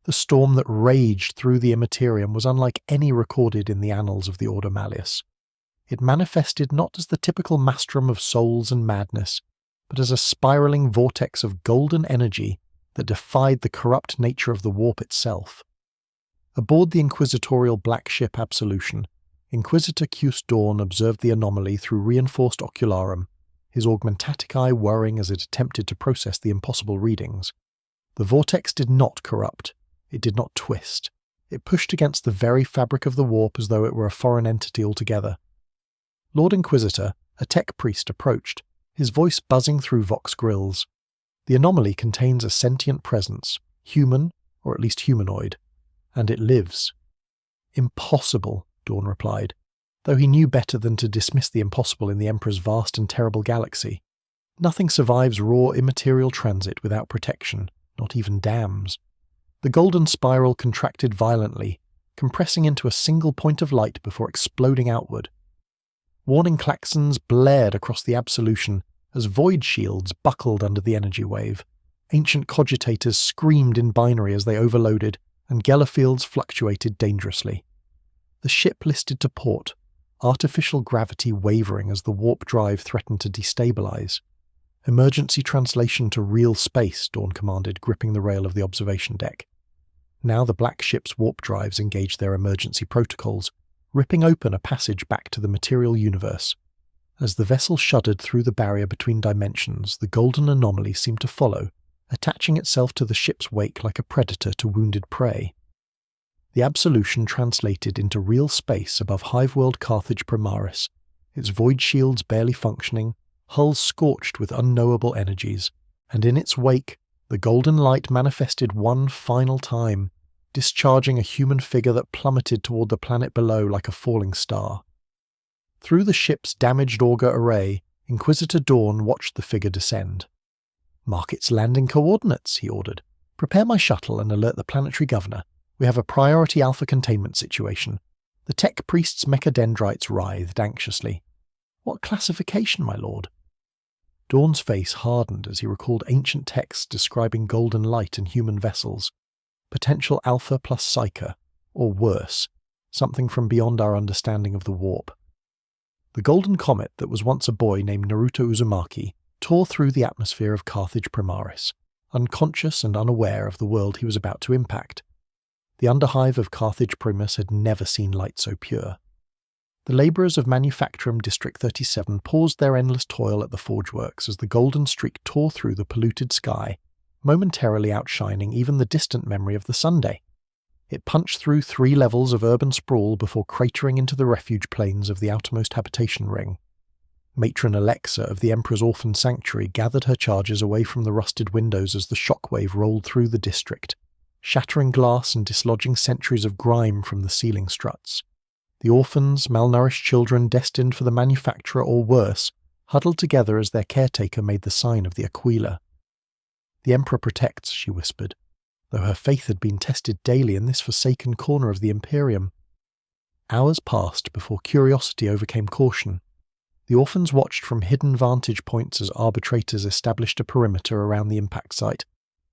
The storm that raged through the immaterium was unlike any recorded in the annals of the Order Malleus. It manifested not as the typical maelstrom of souls and madness, but as a spiraling vortex of golden energy that defied the corrupt nature of the warp itself. Aboard the inquisitorial black ship Absolution, Inquisitor Cuse Dawn observed the anomaly through reinforced ocularum, his augmentatic eye whirring as it attempted to process the impossible readings. The vortex did not corrupt. It did not twist. It pushed against the very fabric of the warp as though it were a foreign entity altogether. Lord Inquisitor, a tech priest, approached, his voice buzzing through vox grills. The anomaly contains a sentient presence, human, or at least humanoid, and it lives. Impossible, Dawn replied, though he knew better than to dismiss the impossible in the Emperor's vast and terrible galaxy. Nothing survives raw immaterial transit without protection, not even dams. The golden spiral contracted violently, compressing into a single point of light before exploding outward. Warning klaxons blared across the Absolution as void shields buckled under the energy wave. Ancient cogitators screamed in binary as they overloaded, and Gellerfields fluctuated dangerously. The ship listed to port, artificial gravity wavering as the warp drive threatened to destabilize. Emergency translation to real space, Dawn commanded, gripping the rail of the observation deck. Now the black ship's warp drives engaged their emergency protocols, ripping open a passage back to the material universe. As the vessel shuddered through the barrier between dimensions, the golden anomaly seemed to follow, attaching itself to the ship's wake like a predator to wounded prey. The Absolution translated into real space above Hive-world Carthage Primaris, its void shields barely functioning, hull scorched with unknowable energies, and in its wake, the golden light manifested one final time, discharging a human figure that plummeted toward the planet below like a falling star. Through the ship's damaged auger array, Inquisitor Dawn watched the figure descend. "Mark its landing coordinates," he ordered. "Prepare my shuttle and alert the planetary governor. We have a priority alpha containment situation." The tech priest's mechadendrites writhed anxiously. "What classification, my lord?" Dawn's face hardened as he recalled ancient texts describing golden light and human vessels. Potential alpha plus psyche, or worse, something from beyond our understanding of the warp. The golden comet that was once a boy named Naruto Uzumaki tore through the atmosphere of Carthage Primaris, unconscious and unaware of the world he was about to impact. The underhive of Carthage Primus had never seen light so pure. The labourers of Manufacturum District 37 paused their endless toil at the forge works as the golden streak tore through the polluted sky, momentarily outshining even the distant memory of the Sunday. It punched through 3 levels of urban sprawl before cratering into the refuge plains of the outermost habitation ring. Matron Alexa of the Emperor's Orphan Sanctuary gathered her charges away from the rusted windows as the shockwave rolled through the district, shattering glass and dislodging centuries of grime from the ceiling struts. The orphans, malnourished children destined for the manufacturer or worse, huddled together as their caretaker made the sign of the Aquila. "The Emperor protects," she whispered, though her faith had been tested daily in this forsaken corner of the Imperium. Hours passed before curiosity overcame caution. The orphans watched from hidden vantage points as arbitrators established a perimeter around the impact site,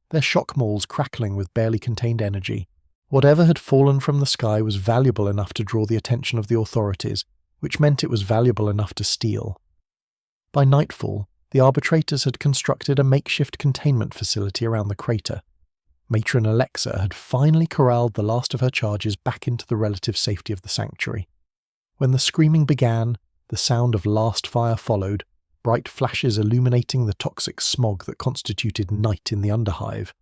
their shock mauls crackling with barely contained energy. Whatever had fallen from the sky was valuable enough to draw the attention of the authorities, which meant it was valuable enough to steal. By nightfall, the arbitrators had constructed a makeshift containment facility around the crater. Matron Alexa had finally corralled the last of her charges back into the relative safety of the sanctuary. When the screaming began, the sound of last fire followed, bright flashes illuminating the toxic smog that constituted night in the underhive.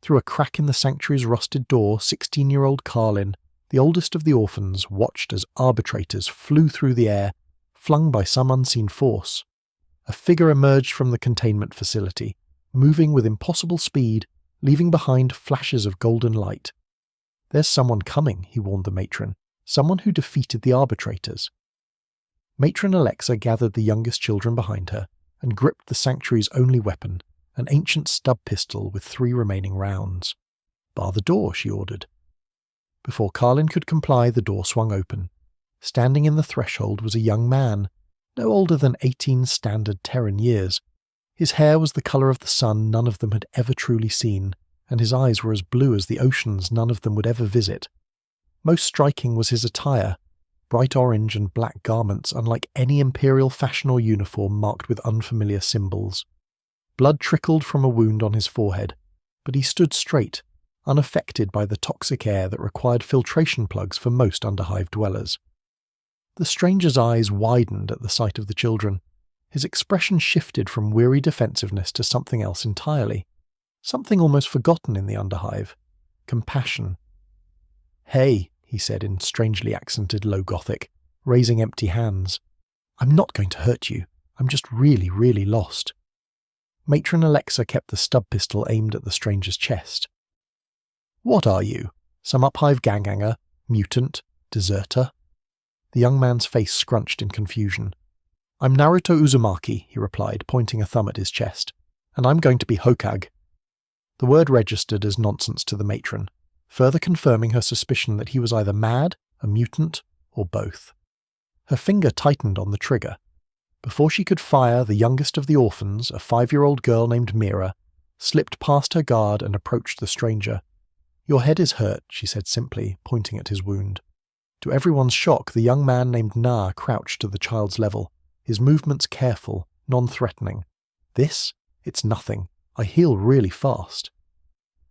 Through a crack in the sanctuary's rusted door, 16-year-old Carlin, the oldest of the orphans, watched as arbitrators flew through the air, flung by some unseen force. A figure emerged from the containment facility, moving with impossible speed, leaving behind flashes of golden light. "There's someone coming," he warned the matron. "Someone who defeated the arbitrators." Matron Alexa gathered the youngest children behind her and gripped the sanctuary's only weapon, an ancient stub pistol with 3 remaining rounds. "Bar the door," she ordered. Before Carlin could comply, the door swung open. Standing in the threshold was a young man, no older than 18 standard Terran years. His hair was the colour of the sun none of them had ever truly seen, and his eyes were as blue as the oceans none of them would ever visit. Most striking was his attire, bright orange and black garments unlike any imperial fashion or uniform marked with unfamiliar symbols. Blood trickled from a wound on his forehead, but he stood straight, unaffected by the toxic air that required filtration plugs for most underhive dwellers. The stranger's eyes widened at the sight of the children. His expression shifted from weary defensiveness to something else entirely, something almost forgotten in the underhive: compassion. "Hey," he said in strangely accented low Gothic, raising empty hands. "I'm not going to hurt you. I'm just really, really lost." Matron Alexa kept the stub pistol aimed at the stranger's chest. "What are you? Some uphive ganghanger? Mutant? Deserter?" The young man's face scrunched in confusion. "I'm Naruto Uzumaki," he replied, pointing a thumb at his chest, "and I'm going to be Hokage." The word registered as nonsense to the matron, further confirming her suspicion that he was either mad, a mutant, or both. Her finger tightened on the trigger. Before she could fire, the youngest of the orphans, a 5-year-old girl named Mira, slipped past her guard and approached the stranger. "Your head is hurt," she said simply, pointing at his wound. To everyone's shock, the young man named Na crouched to the child's level, his movements careful, non-threatening. "This? It's nothing. I heal really fast."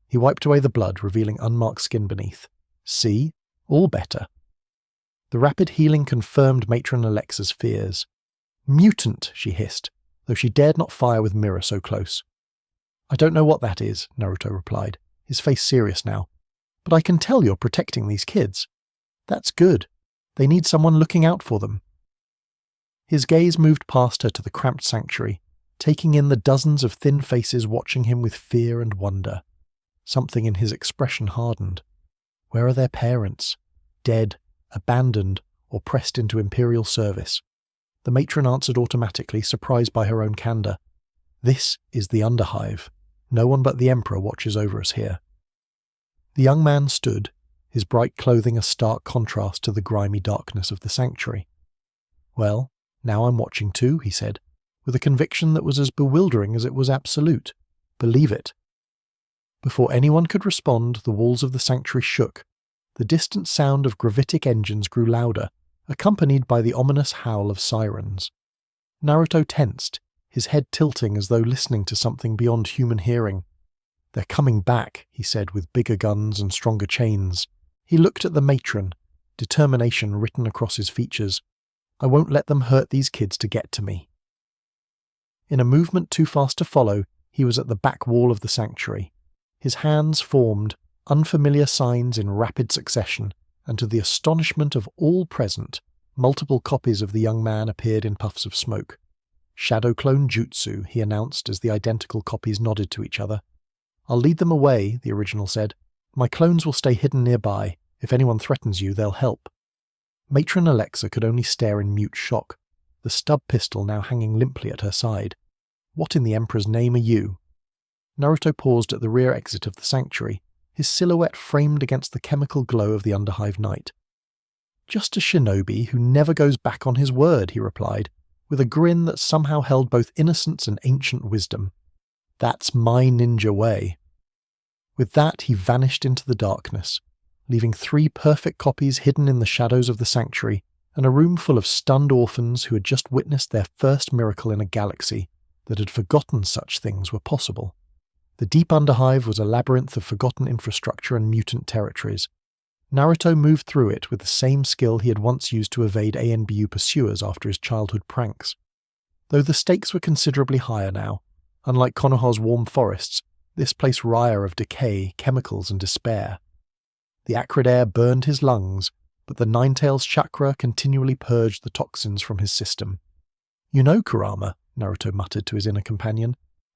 He wiped away the blood, revealing unmarked skin beneath. "See? All better." The rapid healing confirmed Matron Alexa's fears. "Mutant," she hissed, though she dared not fire with Mira so close. "I don't know what that is," Naruto replied, his face serious now. "But I can tell you're protecting these kids. That's good. They need someone looking out for them." His gaze moved past her to the cramped sanctuary, taking in the dozens of thin faces watching him with fear and wonder. Something in his expression hardened. Where are their parents? Dead, abandoned, or pressed into imperial service? The matron answered automatically, surprised by her own candour. "This is the Underhive. No one but the Emperor watches over us here." The young man stood, his bright clothing a stark contrast to the grimy darkness of the sanctuary. "Well, now I'm watching too," he said, with a conviction that was as bewildering as it was absolute. "Believe it." Before anyone could respond, the walls of the sanctuary shook. The distant sound of gravitic engines grew louder, accompanied by the ominous howl of sirens. Naruto tensed, his head tilting as though listening to something beyond human hearing. "They're coming back," he said with bigger guns and stronger chains. He looked at the matron, determination written across his features. "I won't let them hurt these kids to get to me." In a movement too fast to follow, he was at the back wall of the sanctuary. His hands formed unfamiliar signs in rapid succession, and to the astonishment of all present, multiple copies of the young man appeared in puffs of smoke. "Shadow clone jutsu," he announced as the identical copies nodded to each other. "I'll lead them away," the original said. "My clones will stay hidden nearby. If anyone threatens you, they'll help." Matron Alexa could only stare in mute shock, the stub pistol now hanging limply at her side. "What in the Emperor's name are you?" Naruto paused at the rear exit of the sanctuary, his silhouette framed against the chemical glow of the Underhive night. "Just a shinobi who never goes back on his word," he replied, with a grin that somehow held both innocence and ancient wisdom. "That's my ninja way." With that, he vanished into the darkness, leaving 3 perfect copies hidden in the shadows of the sanctuary, and a room full of stunned orphans who had just witnessed their first miracle in a galaxy that had forgotten such things were possible. The deep Underhive was a labyrinth of forgotten infrastructure and mutant territories. Naruto moved through it with the same skill he had once used to evade ANBU pursuers after his childhood pranks. Though the stakes were considerably higher now, unlike Konoha's warm forests, this place wryer of decay, chemicals, and despair. The acrid air burned his lungs, but the Ninetails chakra continually purged the toxins from his system. "You know, Kurama," Naruto muttered to his inner companion,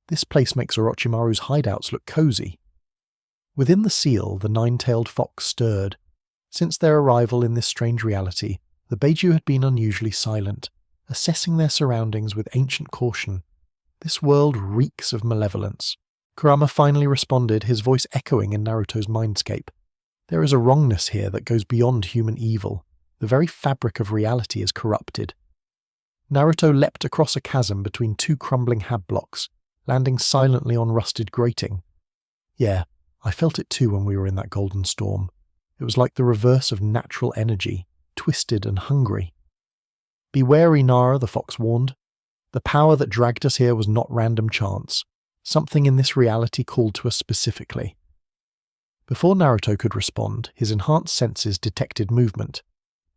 "this place makes Orochimaru's hideouts look cozy." Within the seal, the 9-tailed fox stirred. Since their arrival in this strange reality, the Beiju had been unusually silent, assessing their surroundings with ancient caution. "This world reeks of malevolence." Kurama finally responded, his voice echoing in Naruto's mindscape. "There is a wrongness here that goes beyond human evil. The very fabric of reality is corrupted." Naruto leapt across a chasm between 2 crumbling hab blocks, landing silently on rusted grating. "Yeah, I felt it too when we were in that golden storm. It was like the reverse of natural energy, twisted and hungry. Be wary, Nara, the fox warned. The power that dragged us here was not random chance. Something in this reality called to us specifically. Before Naruto could respond, his enhanced senses detected movement.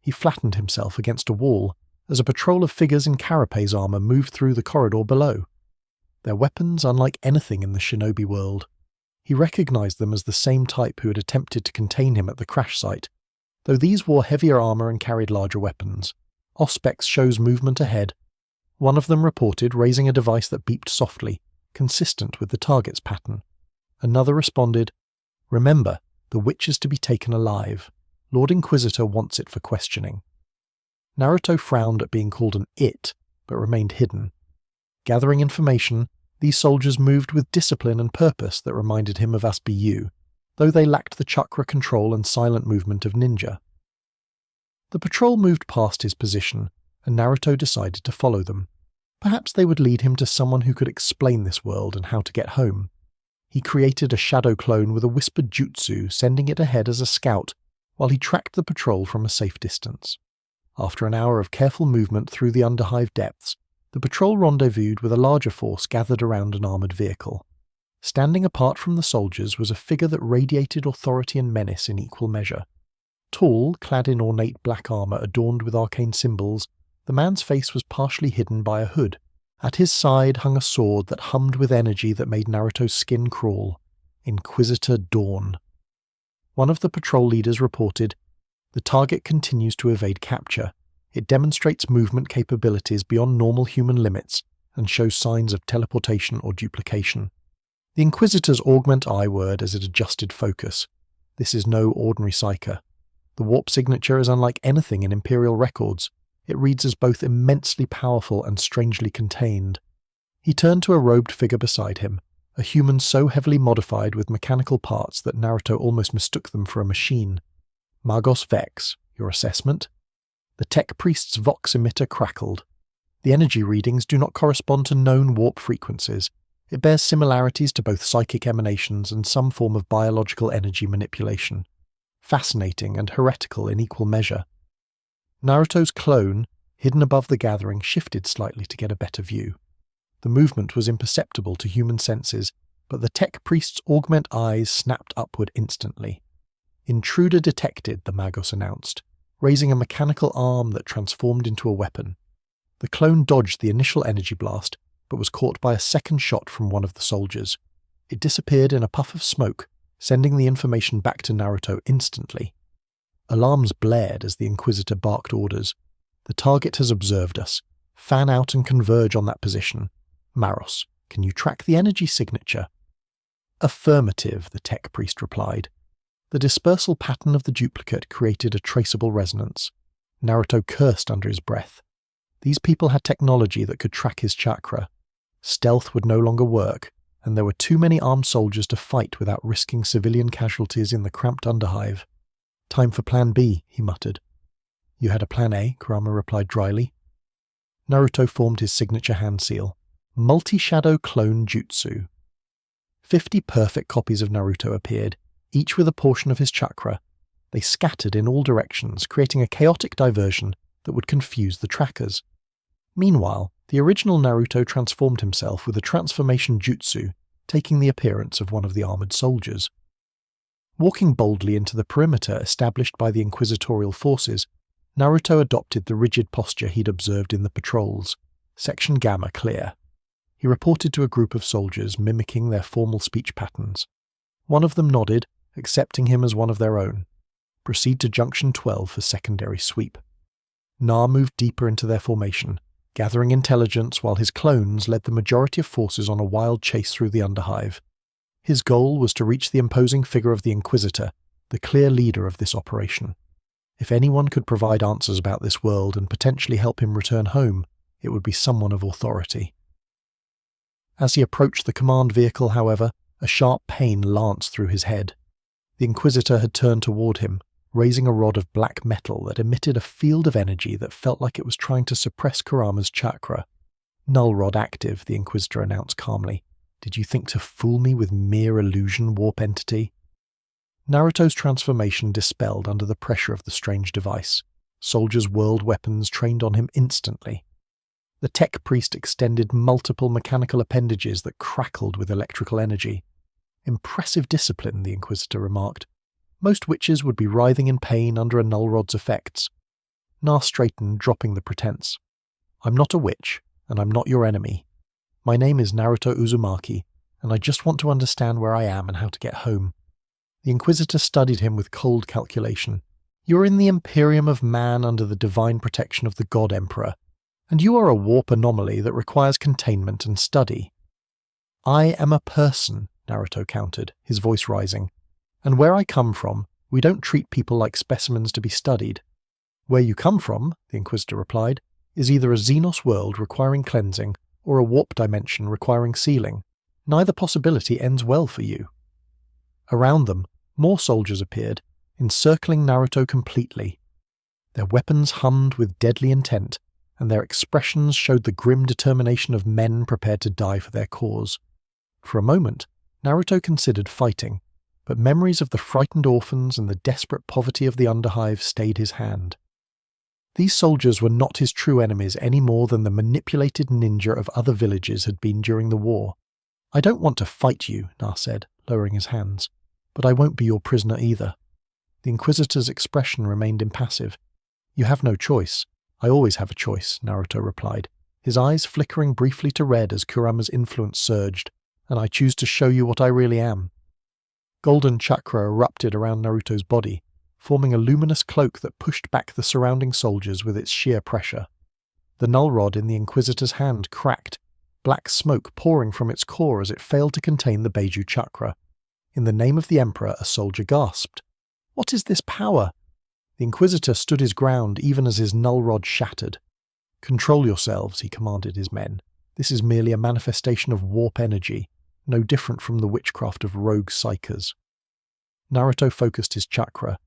He flattened himself against a wall as a patrol of figures in carapace armor moved through the corridor below. Their weapons unlike anything in the shinobi world. He recognized them as the same type who had attempted to contain him at the crash site, though these wore heavier armor and carried larger weapons. Auspex shows movement ahead. One of them reported raising a device that beeped softly, consistent with the target's pattern. Another responded, "Remember, the witch is to be taken alive. Lord Inquisitor wants it for questioning." Naruto frowned at being called an it, but remained hidden. Gathering information, these soldiers moved with discipline and purpose that reminded him of Asbu, though they lacked the chakra control and silent movement of ninja. The patrol moved past his position, and Naruto decided to follow them. Perhaps they would lead him to someone who could explain this world and how to get home. He created a shadow clone with a whispered jutsu, sending it ahead as a scout, while he tracked the patrol from a safe distance. After an hour of careful movement through the underhive depths, the patrol rendezvoused with a larger force gathered around an armoured vehicle. Standing apart from the soldiers was a figure that radiated authority and menace in equal measure. Tall, clad in ornate black armour adorned with arcane symbols, the man's face was partially hidden by a hood. At his side hung a sword that hummed with energy that made Naruto's skin crawl. Inquisitor Dawn. One of the patrol leaders reported, "The target continues to evade capture. It demonstrates movement capabilities beyond normal human limits and shows signs of teleportation or duplication." The Inquisitors augment I-word as it adjusted focus. This is no ordinary psyker. The warp signature is unlike anything in Imperial records. It reads as both immensely powerful and strangely contained. He turned to a robed figure beside him, a human so heavily modified with mechanical parts that Naruto almost mistook them for a machine. "Magos Vex, your assessment?" The tech priest's vox emitter crackled. The energy readings do not correspond to known warp frequencies. It bears similarities to both psychic emanations and some form of biological energy manipulation. Fascinating and heretical in equal measure. Naruto's clone, hidden above the gathering, shifted slightly to get a better view. The movement was imperceptible to human senses, but the tech priest's augment eyes snapped upward instantly. "Intruder detected," the Magos announced, raising a mechanical arm that transformed into a weapon. The clone dodged the initial energy blast, but was caught by a second shot from one of the soldiers. It disappeared in a puff of smoke, sending the information back to Naruto instantly. Alarms blared as the Inquisitor barked orders. "The target has observed us. Fan out and converge on that position. Maros, can you track the energy signature?" "Affirmative," the tech priest replied. The dispersal pattern of the duplicate created a traceable resonance. Naruto cursed under his breath. These people had technology that could track his chakra. Stealth would no longer work, and there were too many armed soldiers to fight without risking civilian casualties in the cramped underhive. "Time for Plan B," he muttered. "You had a Plan A," Kurama replied dryly. Naruto formed his signature hand seal. Multi-shadow clone jutsu. 50 perfect copies of Naruto appeared, each with a portion of his chakra. They scattered in all directions, creating a chaotic diversion that would confuse the trackers. Meanwhile, the original Naruto transformed himself with a transformation jutsu, taking the appearance of one of the armoured soldiers. Walking boldly into the perimeter established by the inquisitorial forces, Naruto adopted the rigid posture he'd observed in the patrols. Section Gamma clear. He reported to a group of soldiers, mimicking their formal speech patterns. One of them nodded, accepting him as one of their own. Proceed to Junction 12 for secondary sweep. Na moved deeper into their formation, gathering intelligence while his clones led the majority of forces on a wild chase through the underhive. His goal was to reach the imposing figure of the Inquisitor, the clear leader of this operation. If anyone could provide answers about this world and potentially help him return home, it would be someone of authority. As he approached the command vehicle, however, a sharp pain lanced through his head. The Inquisitor had turned toward him, raising a rod of black metal that emitted a field of energy that felt like it was trying to suppress Kurama's chakra. "Null rod active," the Inquisitor announced calmly. Did you think to fool me with mere illusion, warp entity? Naruto's transformation dispelled under the pressure of the strange device. Soldiers' world weapons trained on him instantly. The tech priest extended multiple mechanical appendages that crackled with electrical energy. Impressive discipline, the Inquisitor remarked. Most witches would be writhing in pain under a null rod's effects. Na straightened, dropping the pretense. I'm not a witch, and I'm not your enemy. My name is Naruto Uzumaki, and I just want to understand where I am and how to get home. The Inquisitor studied him with cold calculation. You're in the Imperium of Man under the divine protection of the God Emperor, and you are a warp anomaly that requires containment and study. I am a person, Naruto countered, his voice rising. And where I come from, we don't treat people like specimens to be studied. Where you come from, the Inquisitor replied, is either a Xenos world requiring cleansing or a warp dimension requiring sealing. Neither possibility ends well for you. Around them, more soldiers appeared, encircling Naruto completely. Their weapons hummed with deadly intent, and their expressions showed the grim determination of men prepared to die for their cause. For a moment, Naruto considered fighting, but memories of the frightened orphans and the desperate poverty of the Underhive stayed his hand. These soldiers were not his true enemies any more than the manipulated ninja of other villages had been during the war. I don't want to fight you, Na said, lowering his hands, but I won't be your prisoner either. The Inquisitor's expression remained impassive. You have no choice. I always have a choice, Naruto replied, his eyes flickering briefly to red as Kurama's influence surged, and I choose to show you what I really am. Golden chakra erupted around Naruto's body, forming a luminous cloak that pushed back the surrounding soldiers with its sheer pressure. The null rod in the Inquisitor's hand cracked, black smoke pouring from its core as it failed to contain the Beiju chakra. In the name of the Emperor, a soldier gasped. What is this power? The Inquisitor stood his ground even as his null rod shattered. Control yourselves, he commanded his men. This is merely a manifestation of warp energy, no different from the witchcraft of rogue psychers. Naruto focused his chakra,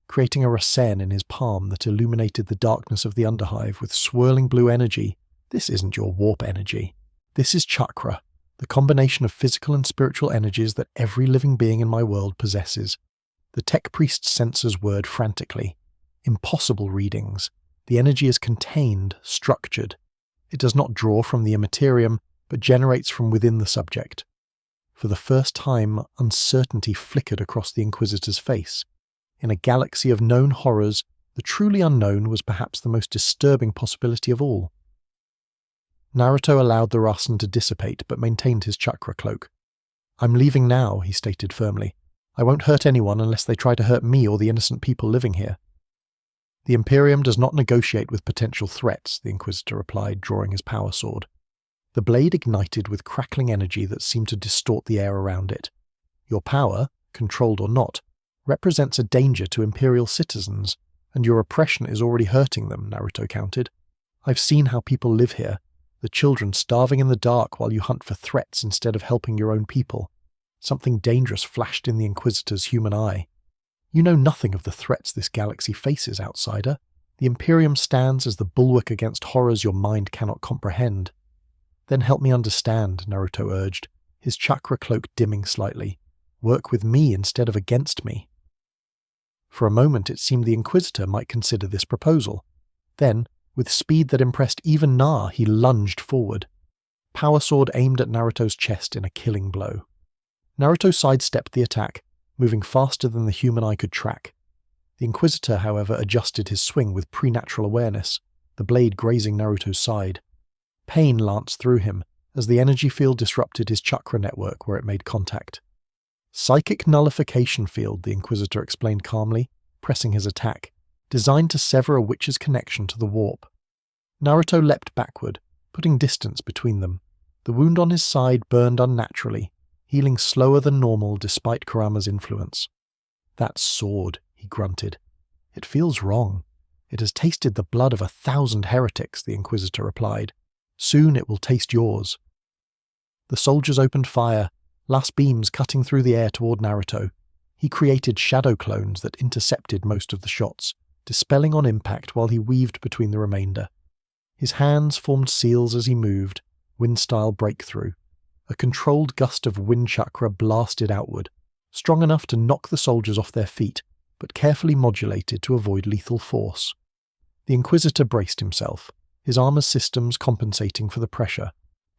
creating a rasen in his palm that illuminated the darkness of the Underhive with swirling blue energy. This isn't your warp energy. This is chakra, the combination of physical and spiritual energies that every living being in my world possesses. The tech priest sensors word frantically. Impossible readings. The energy is contained, structured. It does not draw from the immaterium, but generates from within the subject. For the first time, uncertainty flickered across the Inquisitor's face. In a galaxy of known horrors, the truly unknown was perhaps the most disturbing possibility of all. Naruto allowed the rasen to dissipate, but maintained his chakra cloak. I'm leaving now, he stated firmly. I won't hurt anyone unless they try to hurt me or the innocent people living here. The Imperium does not negotiate with potential threats, the Inquisitor replied, drawing his power sword. The blade ignited with crackling energy that seemed to distort the air around it. Your power, controlled or not, represents a danger to Imperial citizens, and your oppression is already hurting them, Naruto countered. I've seen how people live here, the children starving in the dark while you hunt for threats instead of helping your own people. Something dangerous flashed in the Inquisitor's human eye. You know nothing of the threats this galaxy faces, outsider. The Imperium stands as the bulwark against horrors your mind cannot comprehend. Then help me understand, Naruto urged, his chakra cloak dimming slightly. Work with me instead of against me. For a moment it seemed the Inquisitor might consider this proposal. Then, with speed that impressed even Na, he lunged forward. Power sword aimed at Naruto's chest in a killing blow. Naruto sidestepped the attack, moving faster than the human eye could track. The Inquisitor, however, adjusted his swing with preternatural awareness, the blade grazing Naruto's side. Pain lanced through him, as the energy field disrupted his chakra network where it made contact. Psychic nullification field, the Inquisitor explained calmly, pressing his attack, designed to sever a witch's connection to the warp. Naruto leapt backward, putting distance between them. The wound on his side burned unnaturally, healing slower than normal despite Kurama's influence. That sword, he grunted. It feels wrong. It has tasted the blood of 1,000 heretics, the Inquisitor replied. Soon it will taste yours. The soldiers opened fire, last beams cutting through the air toward Naruto. He created shadow clones that intercepted most of the shots, dispelling on impact while he weaved between the remainder. His hands formed seals as he moved, wind-style breakthrough. A controlled gust of wind chakra blasted outward, strong enough to knock the soldiers off their feet, but carefully modulated to avoid lethal force. The Inquisitor braced himself, his armor's systems compensating for the pressure.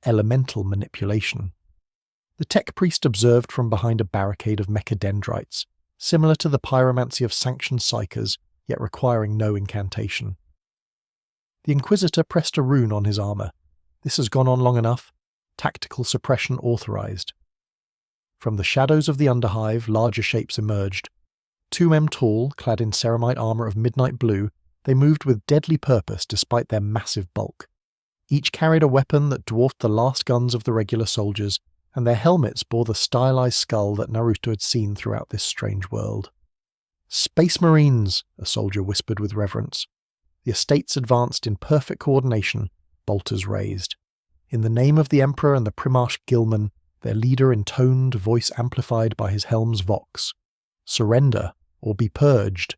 Elemental manipulation. The tech priest observed from behind a barricade of mechadendrites, similar to the pyromancy of sanctioned psychers, yet requiring no incantation. The Inquisitor pressed a rune on his armor. This has gone on long enough. Tactical suppression authorized. From the shadows of the underhive, larger shapes emerged. 2 m tall, clad in ceramite armor of midnight blue, they moved with deadly purpose despite their massive bulk. Each carried a weapon that dwarfed the last guns of the regular soldiers, and their helmets bore the stylized skull that Naruto had seen throughout this strange world. "Space Marines," a soldier whispered with reverence. The estates advanced in perfect coordination, bolters raised. In the name of the Emperor and the Primarch Gilman, their leader intoned, voice amplified by his helm's vox. "Surrender, or be purged."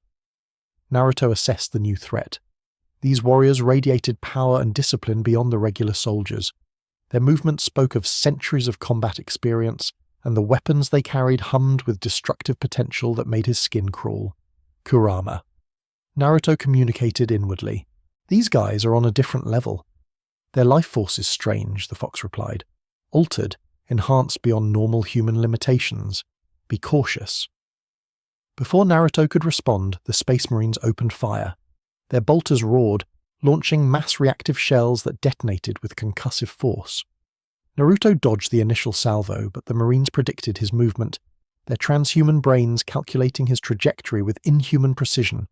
Naruto assessed the new threat. These warriors radiated power and discipline beyond the regular soldiers. Their movements spoke of centuries of combat experience, and the weapons they carried hummed with destructive potential that made his skin crawl. Kurama. Naruto communicated inwardly. "These guys are on a different level." "Their life force is strange," the fox replied. "Altered, enhanced beyond normal human limitations. Be cautious." Before Naruto could respond, the Space Marines opened fire. Their bolters roared, launching mass reactive shells that detonated with concussive force. Naruto dodged the initial salvo, but the Marines predicted his movement, their transhuman brains calculating his trajectory with inhuman precision.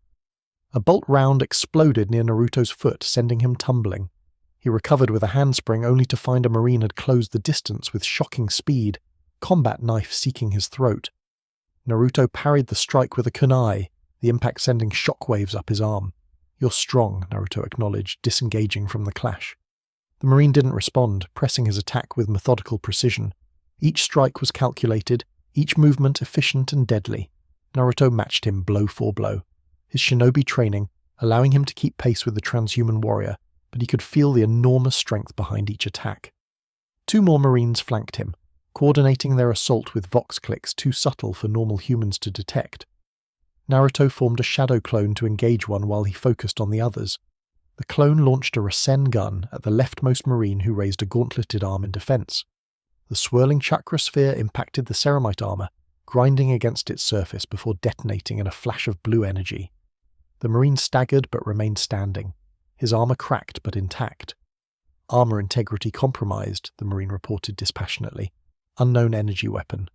A bolt round exploded near Naruto's foot, sending him tumbling. He recovered with a handspring only to find a Marine had closed the distance with shocking speed, combat knife seeking his throat. Naruto parried the strike with a kunai, the impact sending shockwaves up his arm. "You're strong," Naruto acknowledged, disengaging from the clash. The Marine didn't respond, pressing his attack with methodical precision. Each strike was calculated, each movement efficient and deadly. Naruto matched him blow for blow. His shinobi training, allowing him to keep pace with the transhuman warrior, but he could feel the enormous strength behind each attack. 2 more Marines flanked him, coordinating their assault with vox clicks too subtle for normal humans to detect. Naruto formed a shadow clone to engage one while he focused on the others. The clone launched a Rasen gun at the leftmost Marine who raised a gauntleted arm in defense. The swirling chakra sphere impacted the ceramite armor, grinding against its surface before detonating in a flash of blue energy. The Marine staggered but remained standing, his armor cracked but intact. "Armor integrity compromised," the Marine reported dispassionately. "Unknown energy weapon."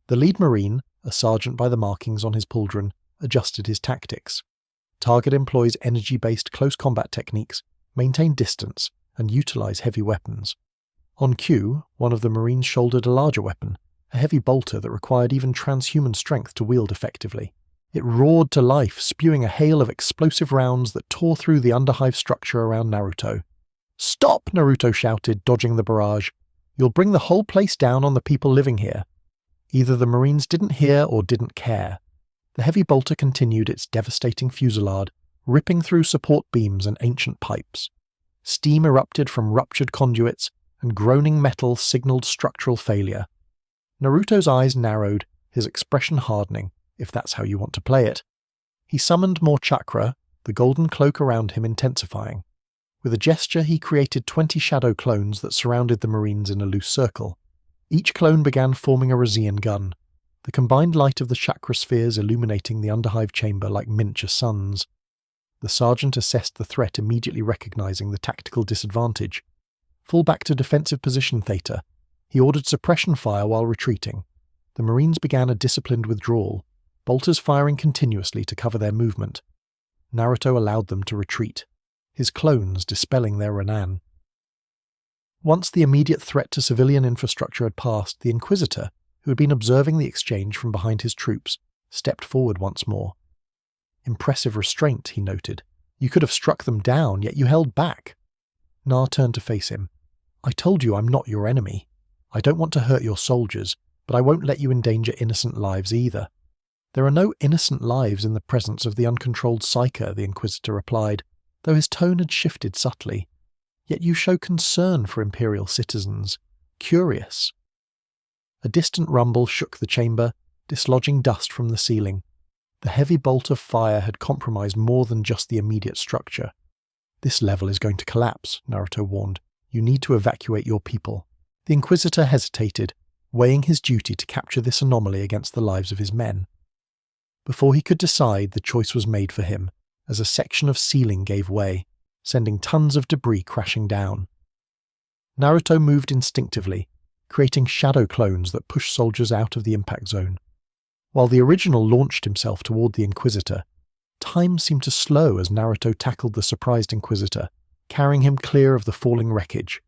The lead Marine, a sergeant by the markings on his pauldron, adjusted his tactics. Target employs energy-based close combat techniques, maintain distance, and utilize heavy weapons. On cue, one of the Marines shouldered a larger weapon, a heavy bolter that required even transhuman strength to wield effectively. It roared to life, spewing a hail of explosive rounds that tore through the underhive structure around Naruto. "Stop!" Naruto shouted, dodging the barrage. "You'll bring the whole place down on the people living here." Either the Marines didn't hear or didn't care. The heavy bolter continued its devastating fusillade, ripping through support beams and ancient pipes. Steam erupted from ruptured conduits, and groaning metal signaled structural failure. Naruto's eyes narrowed, his expression hardening, if that's how you want to play it. He summoned more chakra, the golden cloak around him intensifying. With a gesture, he created 20 shadow clones that surrounded the Marines in a loose circle. Each clone began forming a Razian gun, the combined light of the chakra spheres illuminating the underhive chamber like miniature suns. The sergeant assessed the threat, immediately recognizing the tactical disadvantage. "Fall back to defensive position, Theta." He ordered suppression fire while retreating. The Marines began a disciplined withdrawal, bolters firing continuously to cover their movement. Naruto allowed them to retreat, his clones dispelling their Ronin. Once the immediate threat to civilian infrastructure had passed, the Inquisitor, who had been observing the exchange from behind his troops, stepped forward once more. "Impressive restraint," he noted. "You could have struck them down, yet you held back." Na turned to face him. "I told you I'm not your enemy. I don't want to hurt your soldiers, but I won't let you endanger innocent lives either." "There are no innocent lives in the presence of the uncontrolled psyker," the Inquisitor replied, though his tone had shifted subtly. "Yet you show concern for Imperial citizens. curious. A distant rumble shook the chamber, dislodging dust from the ceiling. The heavy bolt of fire had compromised more than just the immediate structure. "This level is going to collapse," Naruto warned. "You need to evacuate your people." The Inquisitor hesitated, weighing his duty to capture this anomaly against the lives of his men. Before he could decide, the choice was made for him, as a section of ceiling gave way, sending tons of debris crashing down. Naruto moved instinctively, creating shadow clones that pushed soldiers out of the impact zone. While the original launched himself toward the Inquisitor, time seemed to slow as Naruto tackled the surprised Inquisitor, carrying him clear of the falling wreckage.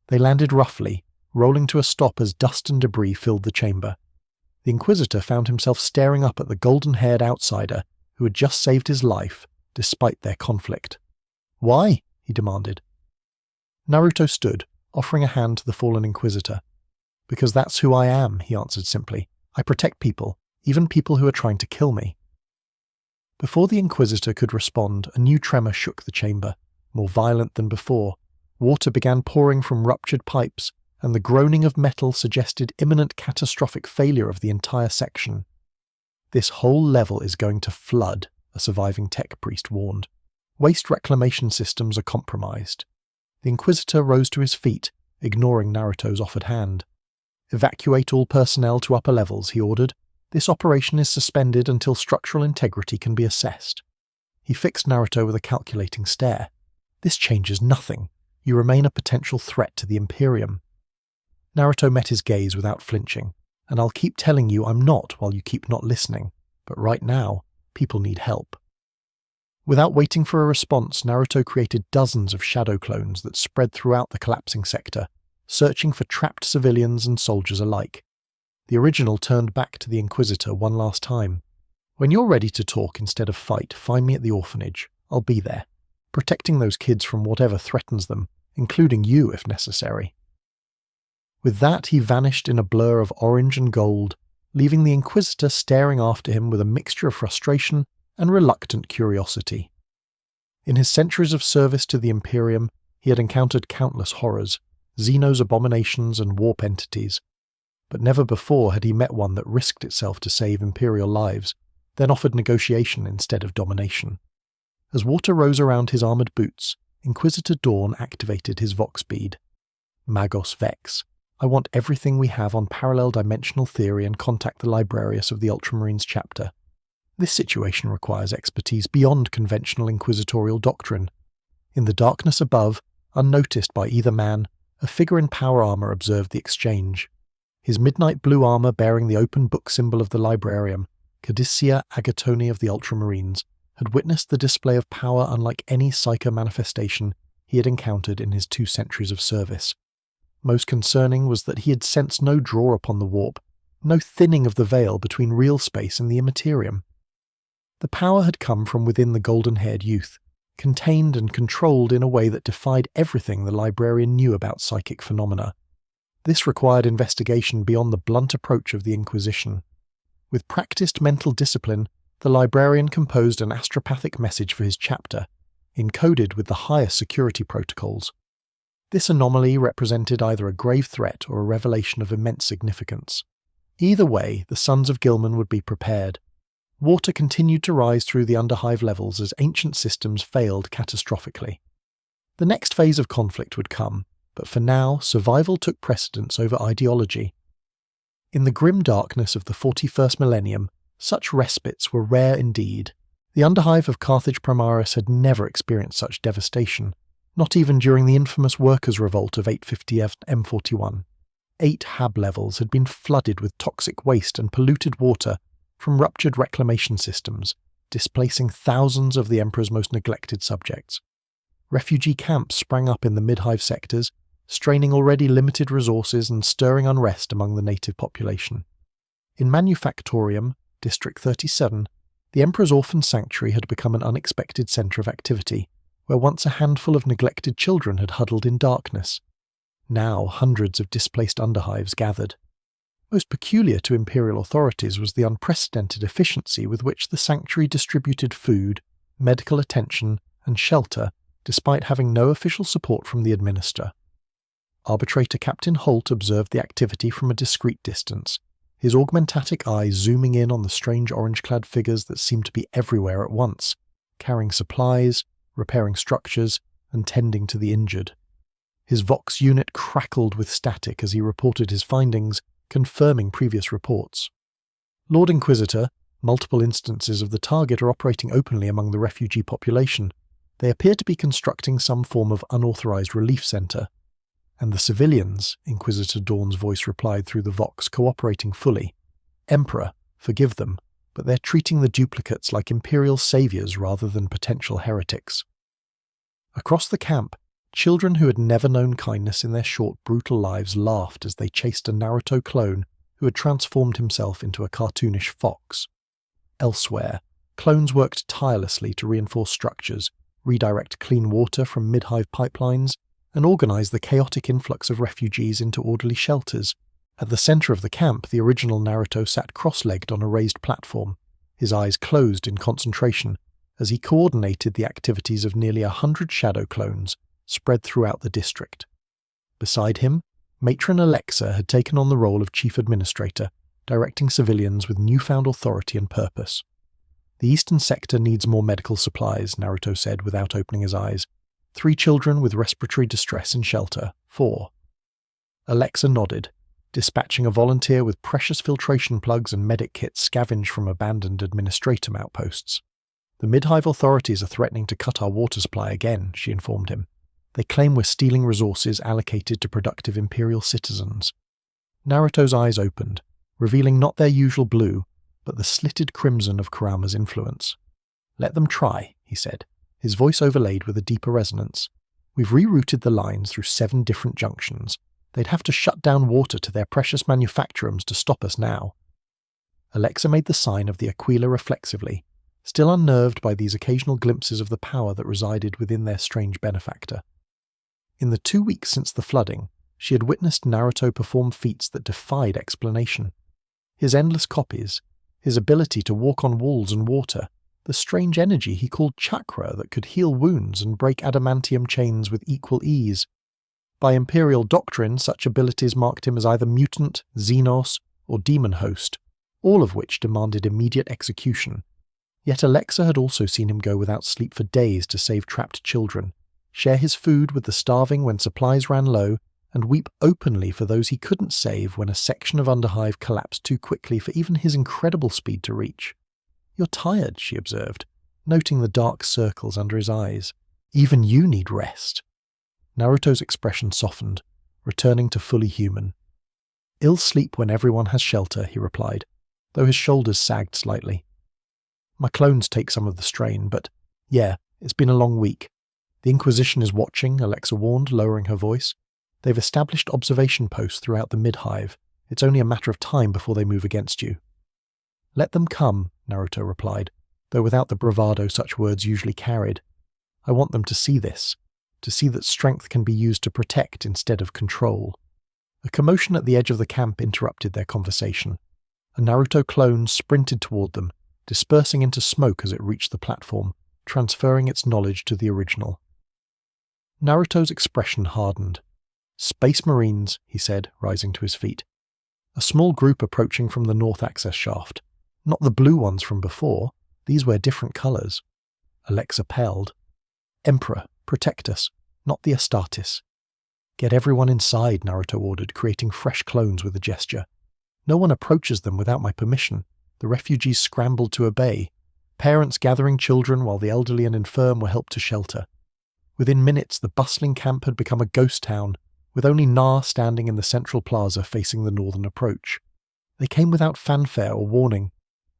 They landed roughly, rolling to a stop as dust and debris filled the chamber. The Inquisitor found himself staring up at the golden-haired outsider who had just saved his life, despite their conflict. "Why?" he demanded. Naruto stood, offering a hand to the fallen Inquisitor. "Because that's who I am," he answered simply. "I protect people, even people who are trying to kill me." Before the Inquisitor could respond, a new tremor shook the chamber, more violent than before. Water began pouring from ruptured pipes, and the groaning of metal suggested imminent catastrophic failure of the entire section. "This whole level is going to flood," a surviving tech priest warned. "Waste reclamation systems are compromised." The Inquisitor rose to his feet, ignoring Naruto's offered hand. "Evacuate all personnel to upper levels," he ordered. "This operation is suspended until structural integrity can be assessed." He fixed Naruto with a calculating stare. "This changes nothing. You remain a potential threat to the Imperium." Naruto met his gaze without flinching. "And I'll keep telling you I'm not while you keep not listening. But right now, people need help." Without waiting for a response, Naruto created dozens of shadow clones that spread throughout the collapsing sector, searching for trapped civilians and soldiers alike. The original turned back to the Inquisitor one last time. "When you're ready to talk instead of fight, find me at the orphanage. I'll be there, protecting those kids from whatever threatens them, including you if necessary." With that, he vanished in a blur of orange and gold, leaving the Inquisitor staring after him with a mixture of frustration and reluctant curiosity. In his centuries of service to the Imperium, he had encountered countless horrors, Xeno's abominations and warp entities, but never before had he met one that risked itself to save Imperial lives, then offered negotiation instead of domination. As water rose around his armoured boots, Inquisitor Dawn activated his Vox bead. "Magos Vex. I want everything we have on parallel dimensional theory and contact the Librarius of the Ultramarines chapter. This situation requires expertise beyond conventional inquisitorial doctrine." In the darkness above, unnoticed by either man, a figure in power armour observed the exchange. His midnight blue armour bearing the open book symbol of the Librarium, Caudiccia Agatoni of the Ultramarines, had witnessed the display of power unlike any psycho manifestation he had encountered in his 2 centuries of service. Most concerning was that he had sensed no draw upon the warp, no thinning of the veil between real space and the immaterium. The power had come from within the golden-haired youth, contained and controlled in a way that defied everything the librarian knew about psychic phenomena. This required investigation beyond the blunt approach of the Inquisition. With practiced mental discipline, the librarian composed an astropathic message for his chapter, encoded with the highest security protocols. This anomaly represented either a grave threat or a revelation of immense significance. Either way, the sons of Gilman would be prepared. Water continued to rise through the underhive levels as ancient systems failed catastrophically. The next phase of conflict would come, but for now, survival took precedence over ideology. In the grim darkness of the 41st millennium, such respites were rare indeed. The underhive of Carthage Primaris had never experienced such devastation, not even during the infamous Workers' Revolt of 850 M41. 8 hab levels had been flooded with toxic waste and polluted water from ruptured reclamation systems, displacing thousands of the Emperor's most neglected subjects. Refugee camps sprang up in the mid-hive sectors, straining already limited resources and stirring unrest among the native population. In Manufactorium, District 37, the Emperor's orphan sanctuary had become an unexpected centre of activity, where once a handful of neglected children had huddled in darkness. Now hundreds of displaced underhives gathered. Most peculiar to imperial authorities was the unprecedented efficiency with which the sanctuary distributed food, medical attention, and shelter, despite having no official support from the administrator. Arbitrator Captain Holt observed the activity from a discreet distance, his augmentatic eye zooming in on the strange orange-clad figures that seemed to be everywhere at once, carrying supplies, repairing structures, and tending to the injured. His Vox unit crackled with static as he reported his findings, confirming previous reports. Lord Inquisitor, multiple instances of the target are operating openly among the refugee population. They appear to be constructing some form of unauthorized relief center. And the civilians, Inquisitor Dawn's voice replied through the Vox, cooperating fully. Emperor, forgive them, but they're treating the duplicates like Imperial saviors rather than potential heretics. Across the camp, children who had never known kindness in their short, brutal lives laughed as they chased a Naruto clone who had transformed himself into a cartoonish fox. Elsewhere, clones worked tirelessly to reinforce structures, redirect clean water from mid-hive pipelines, and organize the chaotic influx of refugees into orderly shelters. At the center of the camp, the original Naruto sat cross-legged on a raised platform, his eyes closed in concentration, as he coordinated the activities of nearly 100 shadow clones spread throughout the district. Beside him, Matron Alexa had taken on the role of chief administrator, directing civilians with newfound authority and purpose. The eastern sector needs more medical supplies, Naruto said without opening his eyes. 3 children with respiratory distress in shelter. 4. Alexa nodded, dispatching a volunteer with precious filtration plugs and medic kits scavenged from abandoned administratum outposts. The mid-hive authorities are threatening to cut our water supply again, she informed him. They claim we're stealing resources allocated to productive Imperial citizens. Naruto's eyes opened, revealing not their usual blue, but the slitted crimson of Kurama's influence. Let them try, he said, his voice overlaid with a deeper resonance. We've rerouted the lines through 7 different junctions. They'd have to shut down water to their precious manufacturums to stop us now. Alexa made the sign of the Aquila reflexively, still unnerved by these occasional glimpses of the power that resided within their strange benefactor. In the 2 weeks since the flooding, she had witnessed Naruto perform feats that defied explanation. His endless copies, his ability to walk on walls and water, the strange energy he called chakra that could heal wounds and break adamantium chains with equal ease. By Imperial doctrine, such abilities marked him as either mutant, Xenos, or demon host, all of which demanded immediate execution. Yet Alexa had also seen him go without sleep for days to save trapped children, share his food with the starving when supplies ran low, and weep openly for those he couldn't save when a section of Underhive collapsed too quickly for even his incredible speed to reach. You're tired, she observed, noting the dark circles under his eyes. Even you need rest. Naruto's expression softened, returning to fully human. Ill sleep when everyone has shelter, he replied, though his shoulders sagged slightly. My clones take some of the strain, but yeah, it's been a long week. The Inquisition is watching, Alexa warned, lowering her voice. They've established observation posts throughout the mid-hive. It's only a matter of time before they move against you. Let them come, Naruto replied, though without the bravado such words usually carried. I want them to see this, to see that strength can be used to protect instead of control. A commotion at the edge of the camp interrupted their conversation. A Naruto clone sprinted toward them, dispersing into smoke as it reached the platform, transferring its knowledge to the original. Naruto's expression hardened. Space Marines, he said, rising to his feet. A small group approaching from the north access shaft. Not the blue ones from before. These wear different colors. Alexa paled. Emperor, protect us, not the Astartes. Get everyone inside, Naruto ordered, creating fresh clones with a gesture. No one approaches them without my permission. The refugees scrambled to obey. Parents gathering children while the elderly and infirm were helped to shelter. Within minutes, the bustling camp had become a ghost town, with only Na standing in the central plaza facing the northern approach. They came without fanfare or warning.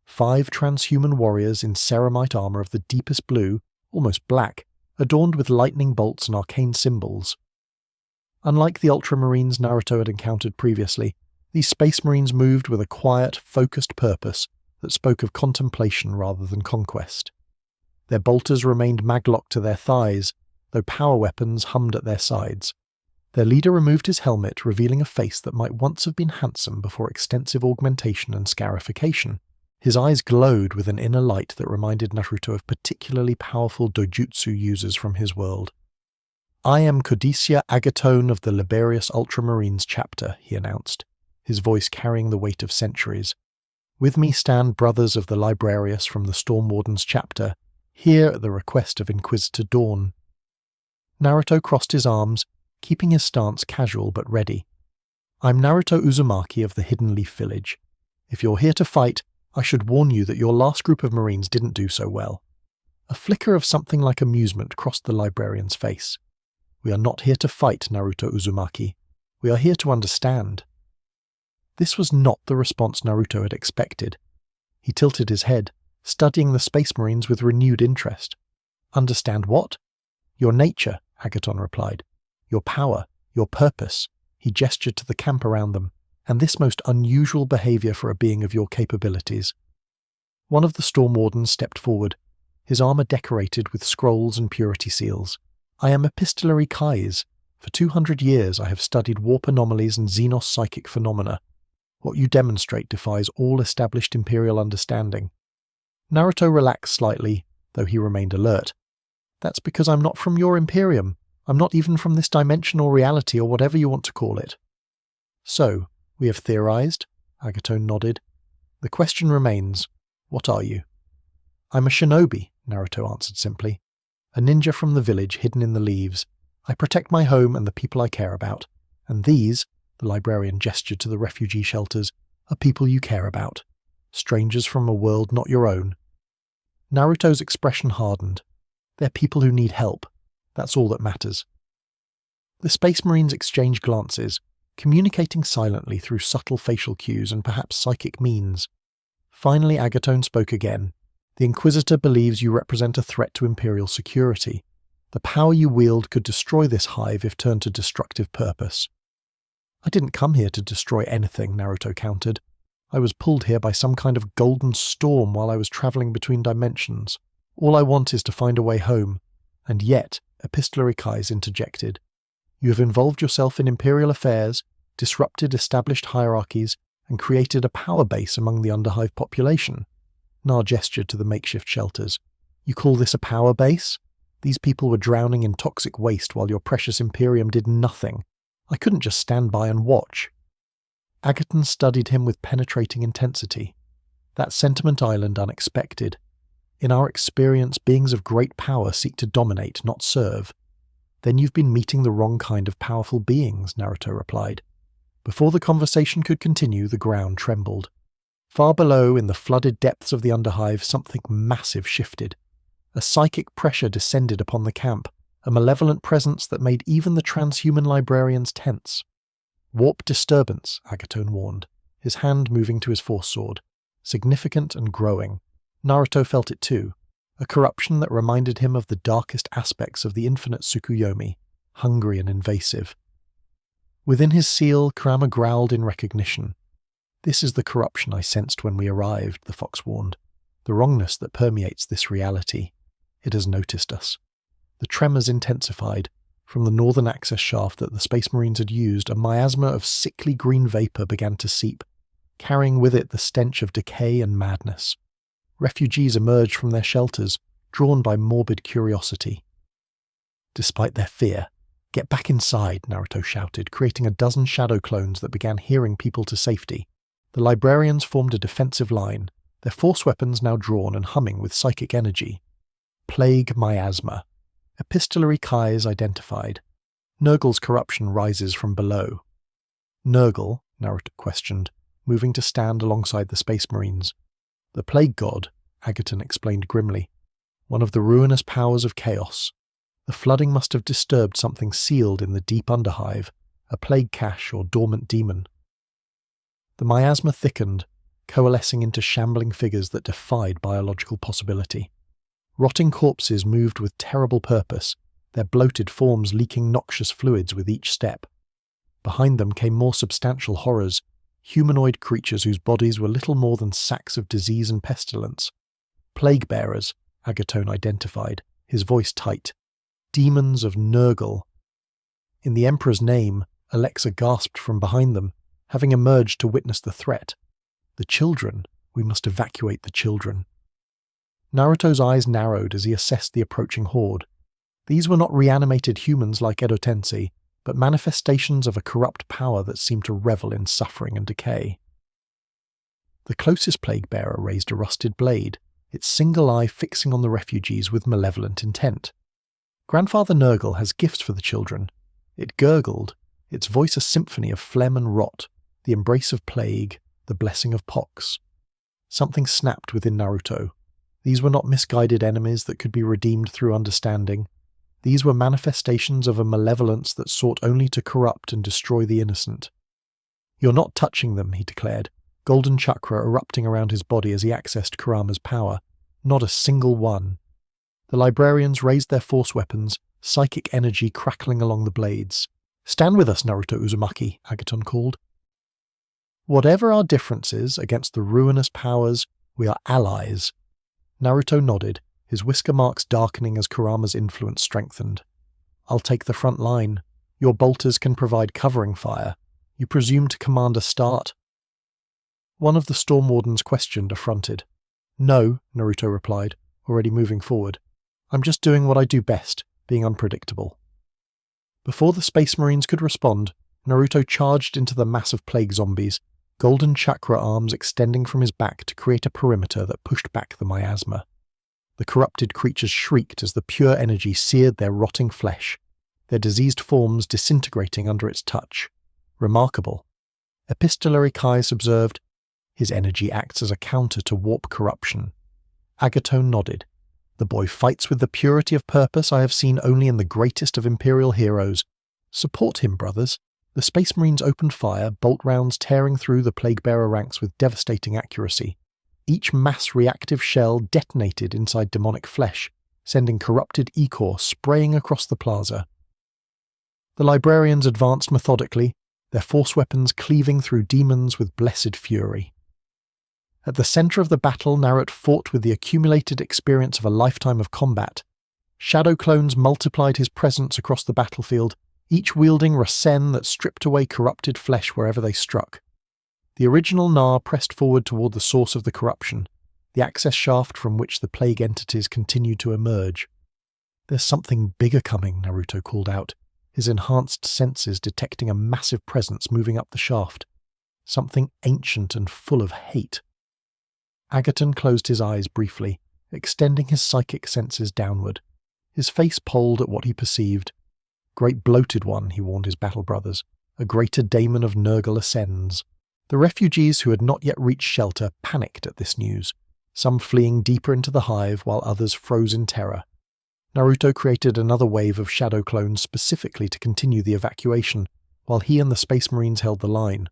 5 transhuman warriors in ceramite armor of the deepest blue, almost black, adorned with lightning bolts and arcane symbols. Unlike the Ultramarines Naruto had encountered previously, these Space Marines moved with a quiet, focused purpose that spoke of contemplation rather than conquest. Their bolters remained maglocked to their thighs, though power weapons hummed at their sides. Their leader removed his helmet, revealing a face that might once have been handsome before extensive augmentation and scarification. His eyes glowed with an inner light that reminded Naruto of particularly powerful dojutsu users from his world. "I am Codicia Agathon of the Liberius Ultramarines chapter," he announced, his voice carrying the weight of centuries. "With me stand brothers of the Librarius from the Stormwarden's chapter, here at the request of Inquisitor Dawn." Naruto crossed his arms, keeping his stance casual but ready. "I'm Naruto Uzumaki of the Hidden Leaf Village. If you're here to fight, I should warn you that your last group of Marines didn't do so well." A flicker of something like amusement crossed the librarian's face. "We are not here to fight, Naruto Uzumaki. We are here to understand." This was not the response Naruto had expected. He tilted his head, studying the Space Marines with renewed interest. "Understand what?" "Your nature," Agathon replied. "Your power, your purpose." He gestured to the camp around them, "and this most unusual behavior for a being of your capabilities." One of the Stormwardens stepped forward, his armor decorated with scrolls and purity seals. "I am Epistolary Kais. For 200 years I have studied warp anomalies and Xenos psychic phenomena. What you demonstrate defies all established Imperial understanding." Naruto relaxed slightly, though he remained alert. "That's because I'm not from your Imperium. I'm not even from this dimension or reality or whatever you want to call it." "So, we have theorized?" Agathon nodded. "The question remains, what are you?" "I'm a shinobi," Naruto answered simply. "A ninja from the village hidden in the leaves. I protect my home and the people I care about. And these," the librarian gestured to the refugee shelters, "are people you care about. Strangers from a world not your own." Naruto's expression hardened. "They're people who need help. That's all that matters." The Space Marines exchanged glances, communicating silently through subtle facial cues and perhaps psychic means. Finally Agathon spoke again. "The Inquisitor believes you represent a threat to Imperial security. The power you wield could destroy this hive if turned to destructive purpose." "I didn't come here to destroy anything," Naruto countered. "I was pulled here by some kind of golden storm while I was traveling between dimensions. All I want is to find a way home. And yet," Epistolary Kais interjected, "you have involved yourself in Imperial affairs, disrupted established hierarchies, and created a power base among the Underhive population." Nar gestured to the makeshift shelters. "You call this a power base? These people were drowning in toxic waste while your precious Imperium did nothing. I couldn't just stand by and watch." Agathon studied him with penetrating intensity. "That sentiment island unexpected. In our experience, beings of great power seek to dominate, not serve." "Then you've been meeting the wrong kind of powerful beings," Naruto replied. Before the conversation could continue, the ground trembled. Far below, in the flooded depths of the Underhive, something massive shifted. A psychic pressure descended upon the camp, a malevolent presence that made even the transhuman librarians tense. "Warp disturbance," Agathon warned, his hand moving to his force sword. Significant and growing. Naruto felt it too, a corruption that reminded him of the darkest aspects of the infinite Tsukuyomi, hungry and invasive. Within his seal, Kurama growled in recognition. "This is the corruption I sensed when we arrived," the fox warned. "The wrongness that permeates this reality. It has noticed us." The tremors intensified. From the northern access shaft that the Space Marines had used, a miasma of sickly green vapor began to seep, carrying with it the stench of decay and madness. Refugees emerged from their shelters, drawn by morbid curiosity. Despite their fear, "Get back inside," Naruto shouted, creating a dozen shadow clones that began hearing people to safety. The librarians formed a defensive line, their force weapons now drawn and humming with psychic energy. Plague miasma. Epistolary Kais identified. Nurgle's corruption rises from below. "Nurgle?" Naruto questioned, moving to stand alongside the Space Marines. "The Plague God," Agathon explained grimly. "One of the ruinous powers of chaos. The flooding must have disturbed something sealed in the deep Underhive, a plague cache or dormant demon." The miasma thickened, coalescing into shambling figures that defied biological possibility. Rotting corpses moved with terrible purpose, their bloated forms leaking noxious fluids with each step. Behind them came more substantial horrors, humanoid creatures whose bodies were little more than sacks of disease and pestilence. "Plague bearers," Agathon identified, his voice tight. "Demons of Nurgle." In the Emperor's name, Alexa gasped from behind them, having emerged to witness the threat. "The children. We must evacuate the children." Naruto's eyes narrowed as he assessed the approaching horde. These were not reanimated humans like Edo Tensei, but manifestations of a corrupt power that seemed to revel in suffering and decay. The closest plague bearer raised a rusted blade, its single eye fixing on the refugees with malevolent intent. Grandfather Nurgle has gifts for the children. It gurgled, its voice a symphony of phlegm and rot, the embrace of plague, the blessing of pox. Something snapped within Naruto. These were not misguided enemies that could be redeemed through understanding. These were manifestations of a malevolence that sought only to corrupt and destroy the innocent. "You're not touching them," he declared, golden chakra erupting around his body as he accessed Kurama's power. Not a single one. The librarians raised their force weapons, psychic energy crackling along the blades. "Stand with us, Naruto Uzumaki," Agaton called. "Whatever our differences against the ruinous powers, we are allies." Naruto nodded, his whisker marks darkening as Kurama's influence strengthened. "I'll take the front line. Your bolters can provide covering fire. You presume to command a start?" One of the Storm Wardens questioned, affronted. "No," Naruto replied, already moving forward. "I'm just doing what I do best, being unpredictable." Before the Space Marines could respond, Naruto charged into the mass of plague zombies, golden chakra arms extending from his back to create a perimeter that pushed back the miasma. The corrupted creatures shrieked as the pure energy seared their rotting flesh, their diseased forms disintegrating under its touch. Remarkable. Epistolary Caius observed, "His energy acts as a counter to warp corruption." Agaton nodded. "The boy fights with the purity of purpose I have seen only in the greatest of Imperial heroes. Support him, brothers." The Space Marines opened fire, bolt rounds tearing through the plague-bearer ranks with devastating accuracy. Each mass-reactive shell detonated inside demonic flesh, sending corrupted ichor spraying across the plaza. The librarians advanced methodically, their force weapons cleaving through demons with blessed fury. At the center of the battle, Narut fought with the accumulated experience of a lifetime of combat. Shadow clones multiplied his presence across the battlefield, each wielding Rasen that stripped away corrupted flesh wherever they struck. The original Na pressed forward toward the source of the corruption, the access shaft from which the plague entities continued to emerge. "There's something bigger coming," Naruto called out, his enhanced senses detecting a massive presence moving up the shaft. Something ancient and full of hate. Agaton closed his eyes briefly, extending his psychic senses downward. His face polled at what he perceived. "Great bloated one," he warned his battle brothers. "A greater daemon of Nurgle ascends." The refugees who had not yet reached shelter panicked at this news, some fleeing deeper into the hive while others froze in terror. Naruto created another wave of shadow clones specifically to continue the evacuation, while he and the Space Marines held the line.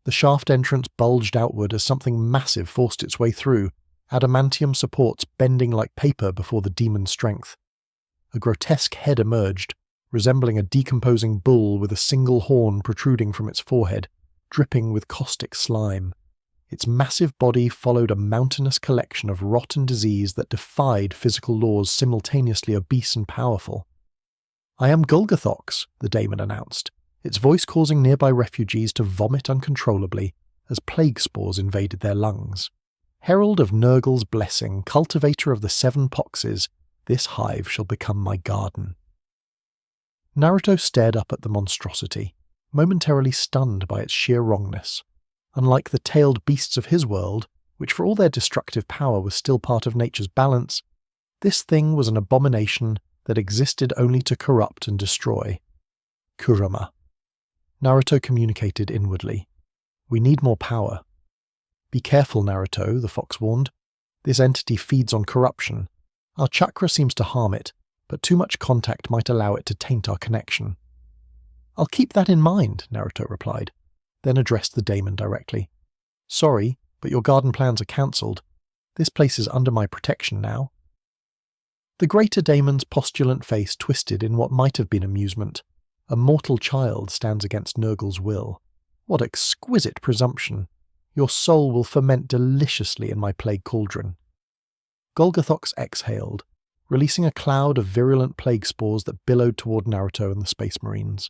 The shaft entrance bulged outward as something massive forced its way through, adamantium supports bending like paper before the demon's strength. A grotesque head emerged, resembling a decomposing bull with a single horn protruding from its forehead, dripping with caustic slime. Its massive body followed a mountainous collection of rot and disease that defied physical laws simultaneously obese and powerful. "I am Golgothox," the daemon announced, its voice causing nearby refugees to vomit uncontrollably as plague spores invaded their lungs. "Herald of Nurgle's blessing, cultivator of the 7 poxes, this hive shall become my garden." Naruto stared up at the monstrosity, momentarily stunned by its sheer wrongness. Unlike the tailed beasts of his world, which for all their destructive power was still part of nature's balance, this thing was an abomination that existed only to corrupt and destroy. Kurama. Naruto communicated inwardly. "We need more power." "Be careful, Naruto," the fox warned. "This entity feeds on corruption. Our chakra seems to harm it, but too much contact might allow it to taint our connection." "I'll keep that in mind," Naruto replied, then addressed the daemon directly. "Sorry, but your garden plans are cancelled. This place is under my protection now." The greater daemon's postulant face twisted in what might have been amusement. A mortal child stands against Nurgle's will. What exquisite presumption! Your soul will ferment deliciously in my plague cauldron. Golgothox exhaled, releasing a cloud of virulent plague spores that billowed toward Naruto and the Space Marines.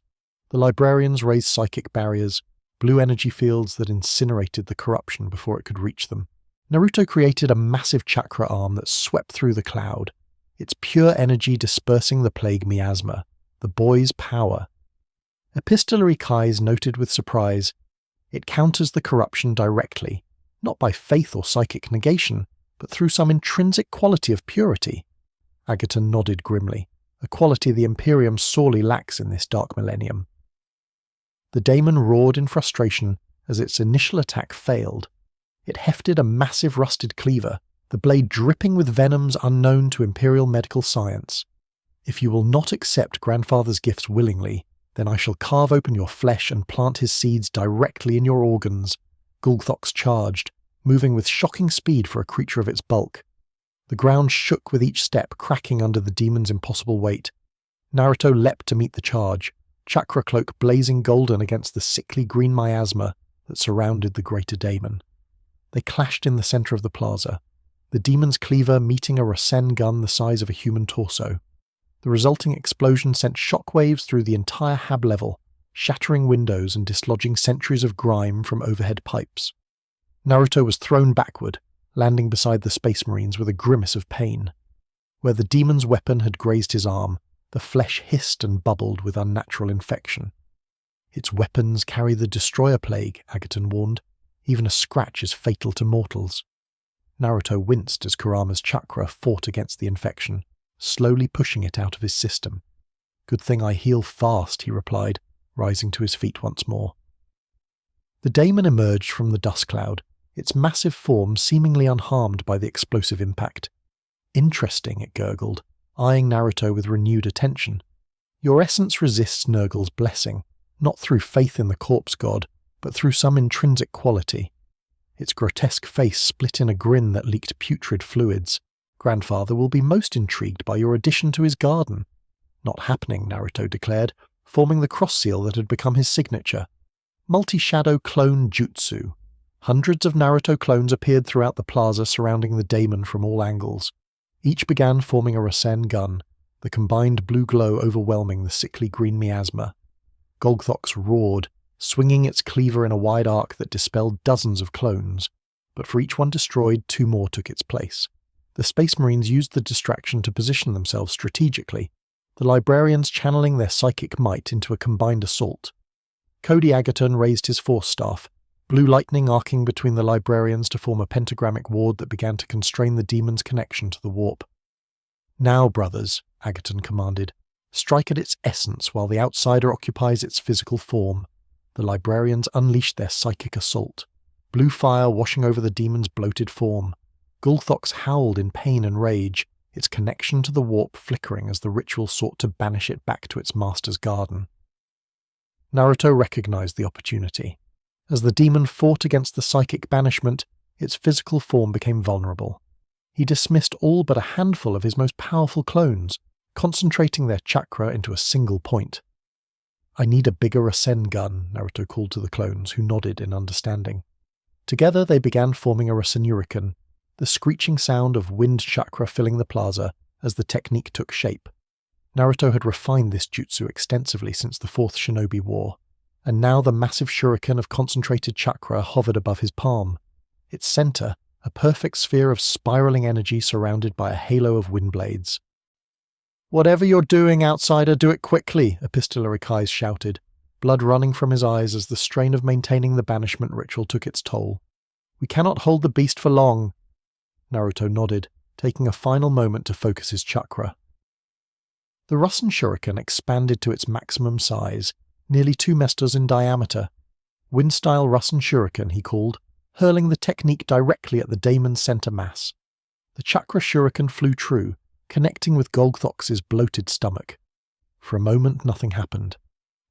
The librarians raised psychic barriers, blue energy fields that incinerated the corruption before it could reach them. Naruto created a massive chakra arm that swept through the cloud, its pure energy dispersing the plague miasma, the boy's power. Epistolary Kais noted with surprise, it counters the corruption directly, not by faith or psychic negation, but through some intrinsic quality of purity. Agaton nodded grimly, a quality the Imperium sorely lacks in this dark millennium. The daemon roared in frustration as its initial attack failed. It hefted a massive rusted cleaver, the blade dripping with venoms unknown to Imperial medical science. If you will not accept Grandfather's gifts willingly, then I shall carve open your flesh and plant his seeds directly in your organs. Gulthox charged, moving with shocking speed for a creature of its bulk. The ground shook with each step, cracking under the demon's impossible weight. Naruto leapt to meet the charge, chakra cloak blazing golden against the sickly green miasma that surrounded the greater daemon. They clashed in the centre of the plaza, the demon's cleaver meeting a Rasen gun the size of a human torso. The resulting explosion sent shockwaves through the entire hab level, shattering windows and dislodging centuries of grime from overhead pipes. Naruto was thrown backward, landing beside the Space Marines with a grimace of pain. Where the demon's weapon had grazed his arm, the flesh hissed and bubbled with unnatural infection. Its weapons carry the destroyer plague, Agaton warned. Even a scratch is fatal to mortals. Naruto winced as Kurama's chakra fought against the infection, slowly pushing it out of his system. Good thing I heal fast, he replied, rising to his feet once more. The daemon emerged from the dust cloud, its massive form seemingly unharmed by the explosive impact. Interesting, it gurgled, eyeing Naruto with renewed attention. Your essence resists Nurgle's blessing, not through faith in the corpse god, but through some intrinsic quality. Its grotesque face split in a grin that leaked putrid fluids. Grandfather will be most intrigued by your addition to his garden. Not happening, Naruto declared, forming the cross seal that had become his signature. Multi-shadow clone jutsu. Hundreds of Naruto clones appeared throughout the plaza surrounding the daemon from all angles. Each began forming a Rasen gun, the combined blue glow overwhelming the sickly green miasma. Golgthox roared, swinging its cleaver in a wide arc that dispelled dozens of clones, but for each one destroyed, 2 more took its place. The Space Marines used the distraction to position themselves strategically, the librarians channeling their psychic might into a combined assault. Cody Agaton raised his force staff, blue lightning arcing between the librarians to form a pentagrammic ward that began to constrain the demon's connection to the warp. Now, brothers, Agaton commanded, strike at its essence while the outsider occupies its physical form. The librarians unleashed their psychic assault, blue fire washing over the demon's bloated form. Gulthox howled in pain and rage, its connection to the warp flickering as the ritual sought to banish it back to its master's garden. Naruto recognized the opportunity. As the demon fought against the psychic banishment, its physical form became vulnerable. He dismissed all but a handful of his most powerful clones, concentrating their chakra into a single point. I need a bigger Rasen gun, Naruto called to the clones, who nodded in understanding. Together they began forming a Rasenurican, the screeching sound of wind chakra filling the plaza as the technique took shape. Naruto had refined this jutsu extensively since the 4th Shinobi War, and now the massive shuriken of concentrated chakra hovered above his palm. Its center, a perfect sphere of spiraling energy surrounded by a halo of wind blades. "Whatever you're doing, outsider, do it quickly," Epistolary Kais shouted, blood running from his eyes as the strain of maintaining the banishment ritual took its toll. "We cannot hold the beast for long." Naruto nodded, taking a final moment to focus his chakra. The Rasen Shuriken expanded to its maximum size, nearly 2 mestas in diameter. Wind-style Rasen Shuriken, he called, hurling the technique directly at the daemon's center mass. The chakra shuriken flew true, connecting with Golgthox's bloated stomach. For a moment nothing happened,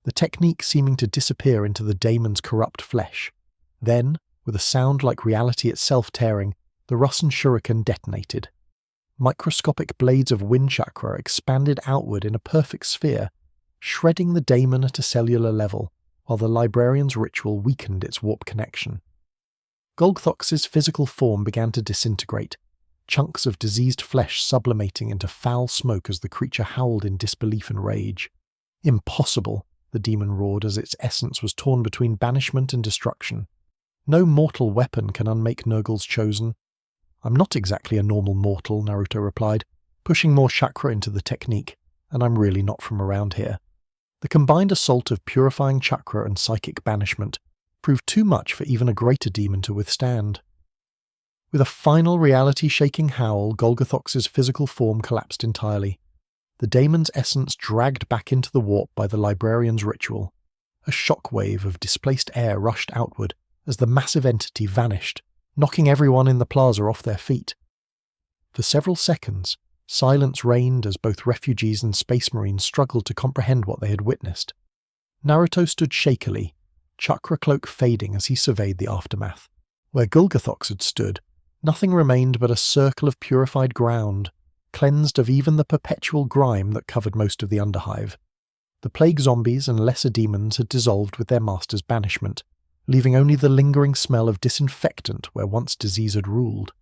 the technique seeming to disappear into the daemon's corrupt flesh. Then, with a sound like reality itself tearing, the Rasen Shuriken detonated. Microscopic blades of wind chakra expanded outward in a perfect sphere, shredding the daemon at a cellular level, while the librarian's ritual weakened its warp connection. Golgthox's physical form began to disintegrate, chunks of diseased flesh sublimating into foul smoke as the creature howled in disbelief and rage. "Impossible," the demon roared as its essence was torn between banishment and destruction. "No mortal weapon can unmake Nurgle's chosen." "I'm not exactly a normal mortal," Naruto replied. pushing more chakra into the technique, and I'm really not from around here. The combined assault of purifying chakra and psychic banishment proved too much for even a greater demon to withstand. With a final reality-shaking howl, Golgothox's physical form collapsed entirely. The daemon's essence dragged back into the warp by the librarian's ritual. A shockwave of displaced air rushed outward as the massive entity vanished, knocking everyone in the plaza off their feet. For several seconds, silence reigned as both refugees and space marines struggled to comprehend what they had witnessed. Naruto stood shakily, chakra cloak fading as he surveyed the aftermath. Where Golgothox had stood, nothing remained but a circle of purified ground, cleansed of even the perpetual grime that covered most of the underhive. The plague zombies and lesser demons had dissolved with their master's banishment, leaving only the lingering smell of disinfectant where once disease had ruled.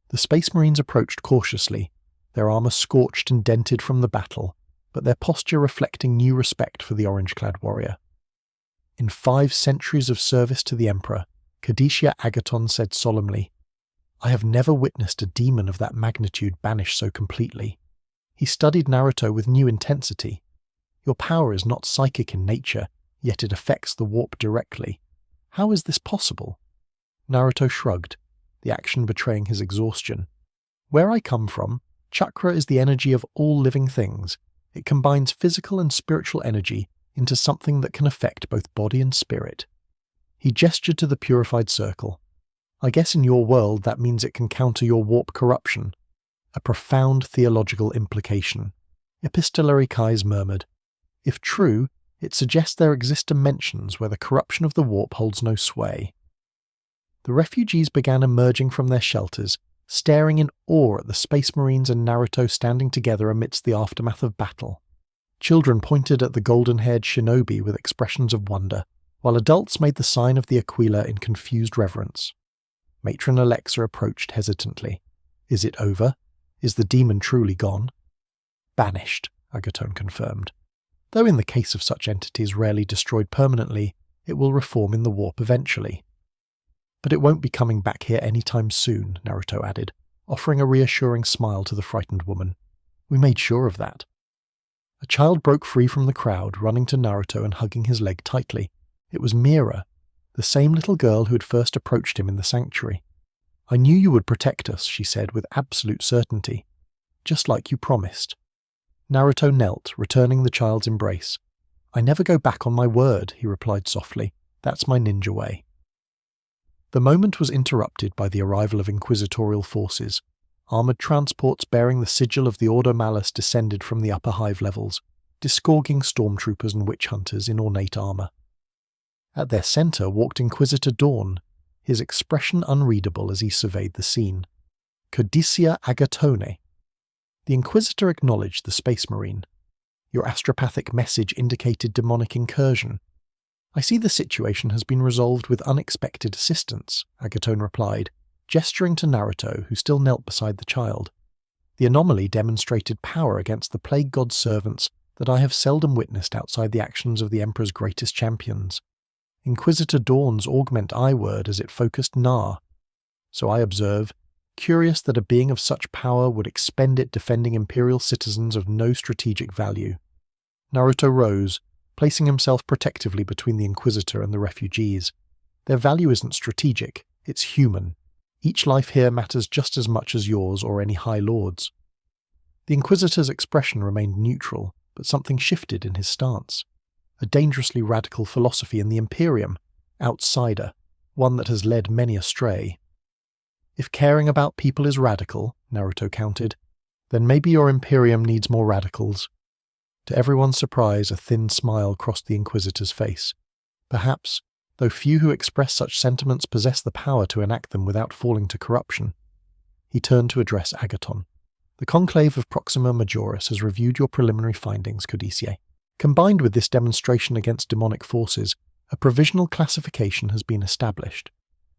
The Space Marines approached cautiously, their armour scorched and dented from the battle, but their posture reflecting new respect for the orange-clad warrior. In 5 centuries of service to the Emperor, Cadecia Agaton said solemnly, "I have never witnessed a demon of that magnitude banished so completely." He studied Naruto with new intensity. "Your power is not psychic in nature, yet it affects the warp directly. How is this possible?" Naruto shrugged, the action betraying his exhaustion. "Where I come from, chakra is the energy of all living things. It combines physical and spiritual energy into something that can affect both body and spirit." He gestured to the purified circle. "I guess in your world that means it can counter your warp corruption." A profound theological implication. Epistolary Kais murmured, "If true, it suggests there exist dimensions where the corruption of the warp holds no sway." The refugees began emerging from their shelters, staring in awe at the Space Marines and Naruto standing together amidst the aftermath of battle. Children pointed at the golden-haired shinobi with expressions of wonder, while adults made the sign of the Aquila in confused reverence. Matron Alexa approached hesitantly. "Is it over? Is the demon truly gone?" "Banished," Agaton confirmed. "Though in the case of such entities rarely destroyed permanently, it will reform in the warp eventually." "But it won't be coming back here anytime soon," Naruto added, offering a reassuring smile to the frightened woman. "We made sure of that." A child broke free from the crowd, running to Naruto and hugging his leg tightly. It was Mira, the same little girl who had first approached him in the sanctuary. "I knew you would protect us," she said with absolute certainty. "Just like you promised." Naruto knelt, returning the child's embrace. "I never go back on my word," he replied softly. "That's my ninja way." The moment was interrupted by the arrival of inquisitorial forces. Armoured transports bearing the sigil of the Ordo Malus descended from the upper hive levels, disgorging stormtroopers and witch hunters in ornate armour. At their centre walked Inquisitor Dawn, his expression unreadable as he surveyed the scene. Cadecia Agatone. The Inquisitor acknowledged the Space Marine. "Your astropathic message indicated demonic incursion." "I see the situation has been resolved with unexpected assistance," Agatone replied, gesturing to Naruto, who still knelt beside the child. "The anomaly demonstrated power against the plague god's servants that I have seldom witnessed outside the actions of the Emperor's greatest champions. Inquisitor Dawn's augment I-word as it focused Na. So I observe, curious that a being of such power would expend it defending Imperial citizens of no strategic value." Naruto rose, placing himself protectively between the Inquisitor and the refugees. "Their value isn't strategic, it's human. Each life here matters just as much as yours or any High Lord's." The Inquisitor's expression remained neutral, but something shifted in his stance. A dangerously radical philosophy in the Imperium, outsider, one that has led many astray. "If caring about people is radical," Naruto countered, "then maybe your Imperium needs more radicals." To everyone's surprise, a thin smile crossed the Inquisitor's face. Perhaps, though few who express such sentiments possess the power to enact them without falling to corruption. He turned to address Agaton. "The Conclave of Proxima Majoris has reviewed your preliminary findings, Codicia. Combined with this demonstration against demonic forces, a provisional classification has been established,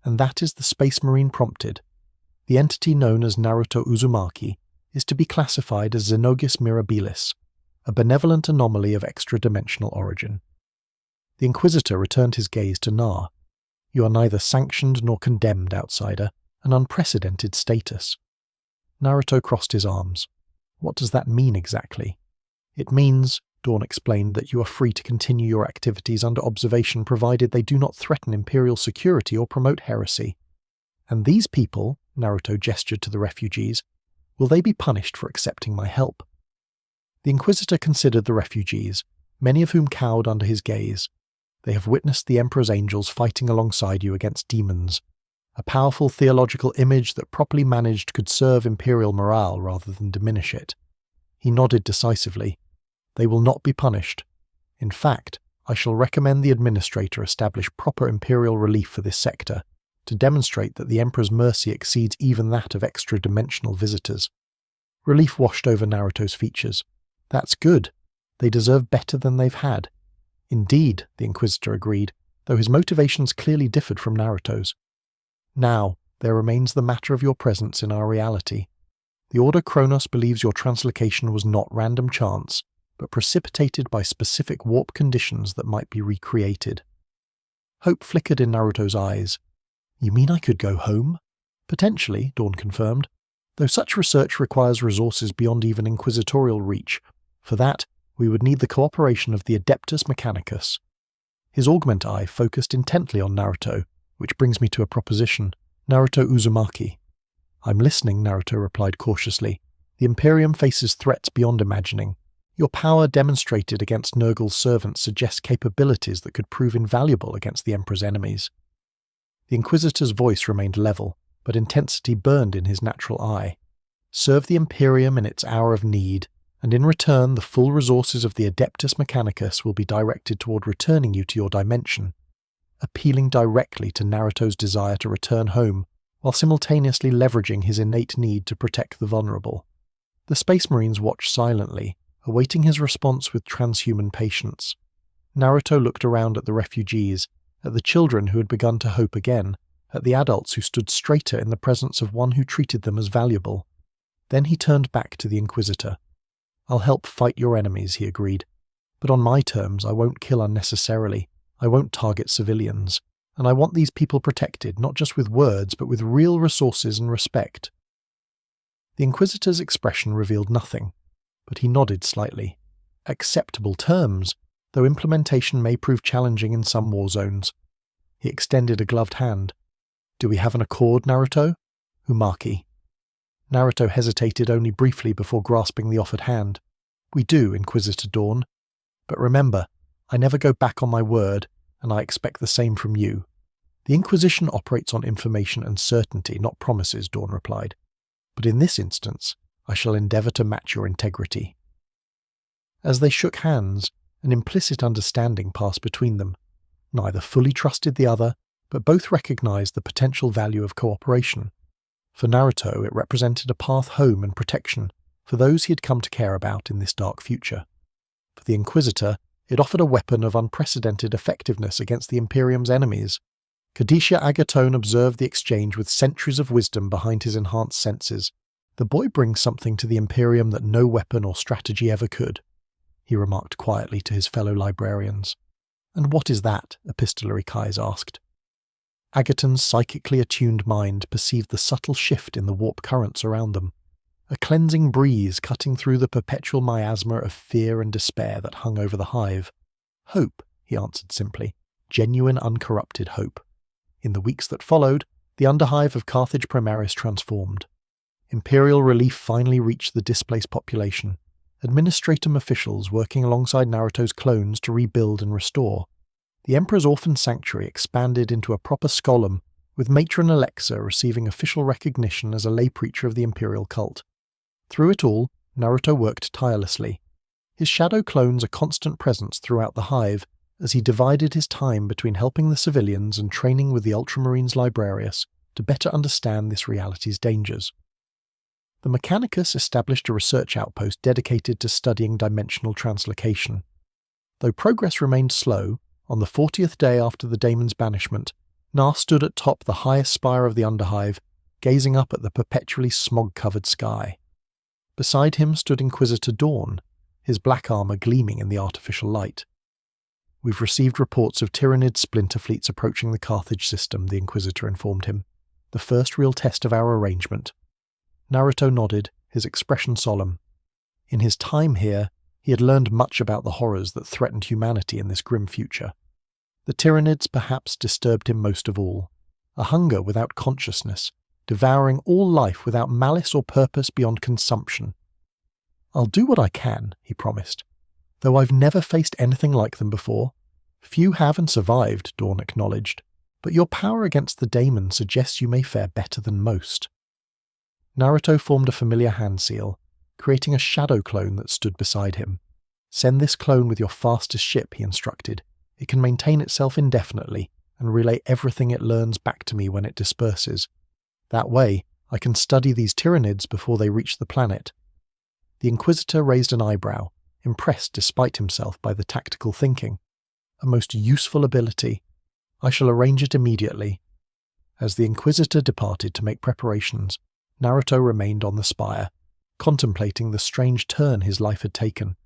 and that is the Space Marine prompted. The entity known as Naruto Uzumaki is to be classified as Xenogis mirabilis, a benevolent anomaly of extra-dimensional origin." The Inquisitor returned his gaze to Na. "You are neither sanctioned nor condemned, outsider, an unprecedented status." Naruto crossed his arms. What does that mean exactly? It means, Dawn explained, that you are free to continue your activities under observation provided they do not threaten Imperial security or promote heresy. And these people, Naruto gestured to the refugees, will they be punished for accepting my help? The Inquisitor considered the refugees, many of whom cowed under his gaze. They have witnessed the Emperor's angels fighting alongside you against demons. A powerful theological image that properly managed could serve Imperial morale rather than diminish it. He nodded decisively. They will not be punished. In fact, I shall recommend the Administrator establish proper Imperial relief for this sector, to demonstrate that the Emperor's mercy exceeds even that of extra-dimensional visitors. Relief washed over Naruto's features. That's good. They deserve better than they've had. Indeed, the Inquisitor agreed, though his motivations clearly differed from Naruto's. Now, there remains the matter of your presence in our reality. The Order Kronos believes your translocation was not random chance, but precipitated by specific warp conditions that might be recreated. Hope flickered in Naruto's eyes. You mean I could go home? Potentially, Dawn confirmed, though such research requires resources beyond even inquisitorial reach. For that, we would need the cooperation of the Adeptus Mechanicus. His augment eye focused intently on Naruto, which brings me to a proposition. Naruto Uzumaki. I'm listening, Naruto replied cautiously. The Imperium faces threats beyond imagining. Your power demonstrated against Nurgle's servants suggests capabilities that could prove invaluable against the Emperor's enemies. The Inquisitor's voice remained level, but intensity burned in his natural eye. Serve the Imperium in its hour of need, and in return the full resources of the Adeptus Mechanicus will be directed toward returning you to your dimension, appealing directly to Naruto's desire to return home, while simultaneously leveraging his innate need to protect the vulnerable. The Space Marines watched silently, awaiting his response with transhuman patience. Naruto looked around at the refugees, at the children who had begun to hope again, at the adults who stood straighter in the presence of one who treated them as valuable. Then he turned back to the Inquisitor. I'll help fight your enemies, he agreed. But on my terms, I won't kill unnecessarily. I won't target civilians. And I want these people protected, not just with words, but with real resources and respect. The Inquisitor's expression revealed nothing, but he nodded slightly. Acceptable terms, though implementation may prove challenging in some war zones. He extended a gloved hand. Do we have an accord, Naruto? Umaki. Naruto hesitated only briefly before grasping the offered hand. We do, Inquisitor Dawn. But remember, I never go back on my word, and I expect the same from you. The Inquisition operates on information and certainty, not promises, Dawn replied. But in this instance, I shall endeavour to match your integrity. As they shook hands, an implicit understanding passed between them. Neither fully trusted the other, but both recognised the potential value of cooperation. For Naruto, it represented a path home and protection for those he had come to care about in this dark future. For the Inquisitor, it offered a weapon of unprecedented effectiveness against the Imperium's enemies. Kadisha Agatone observed the exchange with centuries of wisdom behind his enhanced senses. The boy brings something to the Imperium that no weapon or strategy ever could, he remarked quietly to his fellow librarians. And what is that? Epistolary Kais asked. Agatone's psychically attuned mind perceived the subtle shift in the warp currents around them, a cleansing breeze cutting through the perpetual miasma of fear and despair that hung over the hive. Hope, he answered simply, genuine uncorrupted hope. In the weeks that followed, the underhive of Carthage Primaris transformed. Imperial relief finally reached the displaced population, administratum officials working alongside Naruto's clones to rebuild and restore. The Emperor's orphan sanctuary expanded into a proper skolum, with matron Alexa receiving official recognition as a lay preacher of the Imperial cult. Through it all, Naruto worked tirelessly, his shadow clones a constant presence throughout the hive, as he divided his time between helping the civilians and training with the Ultramarines Librarius to better understand this reality's dangers. The Mechanicus established a research outpost dedicated to studying dimensional translocation. Though progress remained slow, on the 40th day after the daemon's banishment, Na stood atop the highest spire of the underhive, gazing up at the perpetually smog-covered sky. Beside him stood Inquisitor Dawn, his black armour gleaming in the artificial light. We've received reports of Tyrannid splinter fleets approaching the Carthage system, the Inquisitor informed him. The first real test of our arrangement. Naruto nodded, his expression solemn. In his time here, he had learned much about the horrors that threatened humanity in this grim future. The Tyranids perhaps disturbed him most of all. A hunger without consciousness, devouring all life without malice or purpose beyond consumption. "I'll do what I can," he promised. "Though I've never faced anything like them before." "Few have and survived," Dawn acknowledged. "But your power against the daemon suggests you may fare better than most." Naruto formed a familiar hand seal, creating a shadow clone that stood beside him. "Send this clone with your fastest ship," he instructed. "It can maintain itself indefinitely and relay everything it learns back to me when it disperses. That way, I can study these Tyranids before they reach the planet." The Inquisitor raised an eyebrow, impressed despite himself by the tactical thinking. "A most useful ability. I shall arrange it immediately." As the Inquisitor departed to make preparations, Naruto remained on the spire, contemplating the strange turn his life had taken.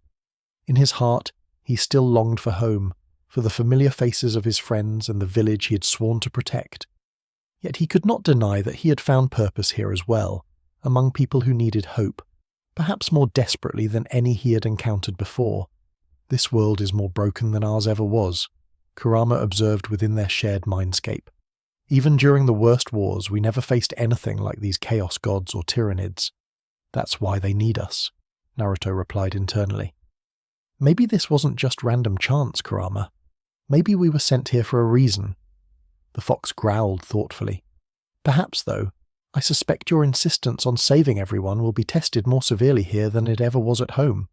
In his heart, he still longed for home, for the familiar faces of his friends and the village he had sworn to protect. Yet he could not deny that he had found purpose here as well, among people who needed hope, perhaps more desperately than any he had encountered before. "This world is more broken than ours ever was," Kurama observed within their shared mindscape. "Even during the worst wars, we never faced anything like these chaos gods or Tyranids. That's why they need us," Naruto replied internally. "Maybe this wasn't just random chance, Kurama. Maybe we were sent here for a reason." The fox growled thoughtfully. "Perhaps, though, I suspect your insistence on saving everyone will be tested more severely here than it ever was at home."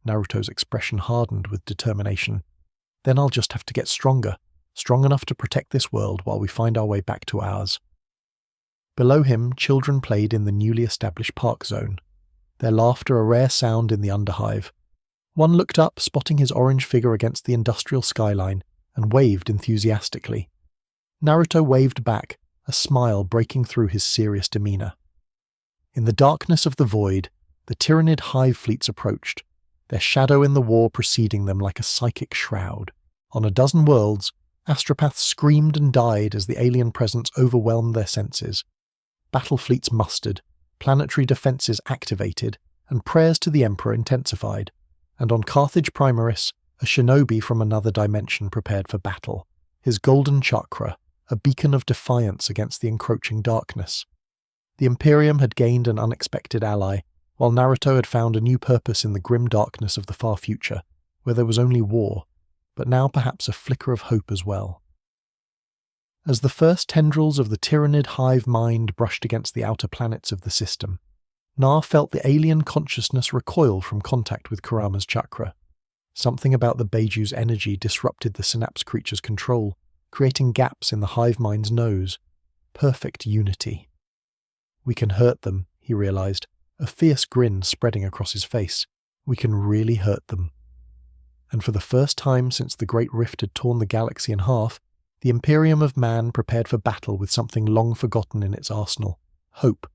Naruto's expression hardened with determination. "Then I'll just have to get stronger, strong enough to protect this world while we find our way back to ours." Below him, children played in the newly established park zone, their laughter a rare sound in the underhive. One looked up, spotting his orange figure against the industrial skyline, and waved enthusiastically. Naruto waved back, a smile breaking through his serious demeanor. In the darkness of the void, the Tyranid hive fleets approached, their shadow in the war preceding them like a psychic shroud. On a dozen worlds, astropaths screamed and died as the alien presence overwhelmed their senses. Battle fleets mustered, planetary defenses activated, and prayers to the Emperor intensified. And on Carthage Primaris, a shinobi from another dimension prepared for battle, his golden chakra, a beacon of defiance against the encroaching darkness. The Imperium had gained an unexpected ally, while Naruto had found a new purpose in the grim darkness of the far future, where there was only war, but now perhaps a flicker of hope as well. As the first tendrils of the Tyranid hive mind brushed against the outer planets of the system, Na felt the alien consciousness recoil from contact with Kurama's chakra. Something about the Beiju's energy disrupted the synapse creature's control, creating gaps in the hive mind's nose. Perfect unity. "We can hurt them," he realized, a fierce grin spreading across his face. "We can really hurt them." And for the first time since the Great Rift had torn the galaxy in half, the Imperium of Man prepared for battle with something long forgotten in its arsenal: hope.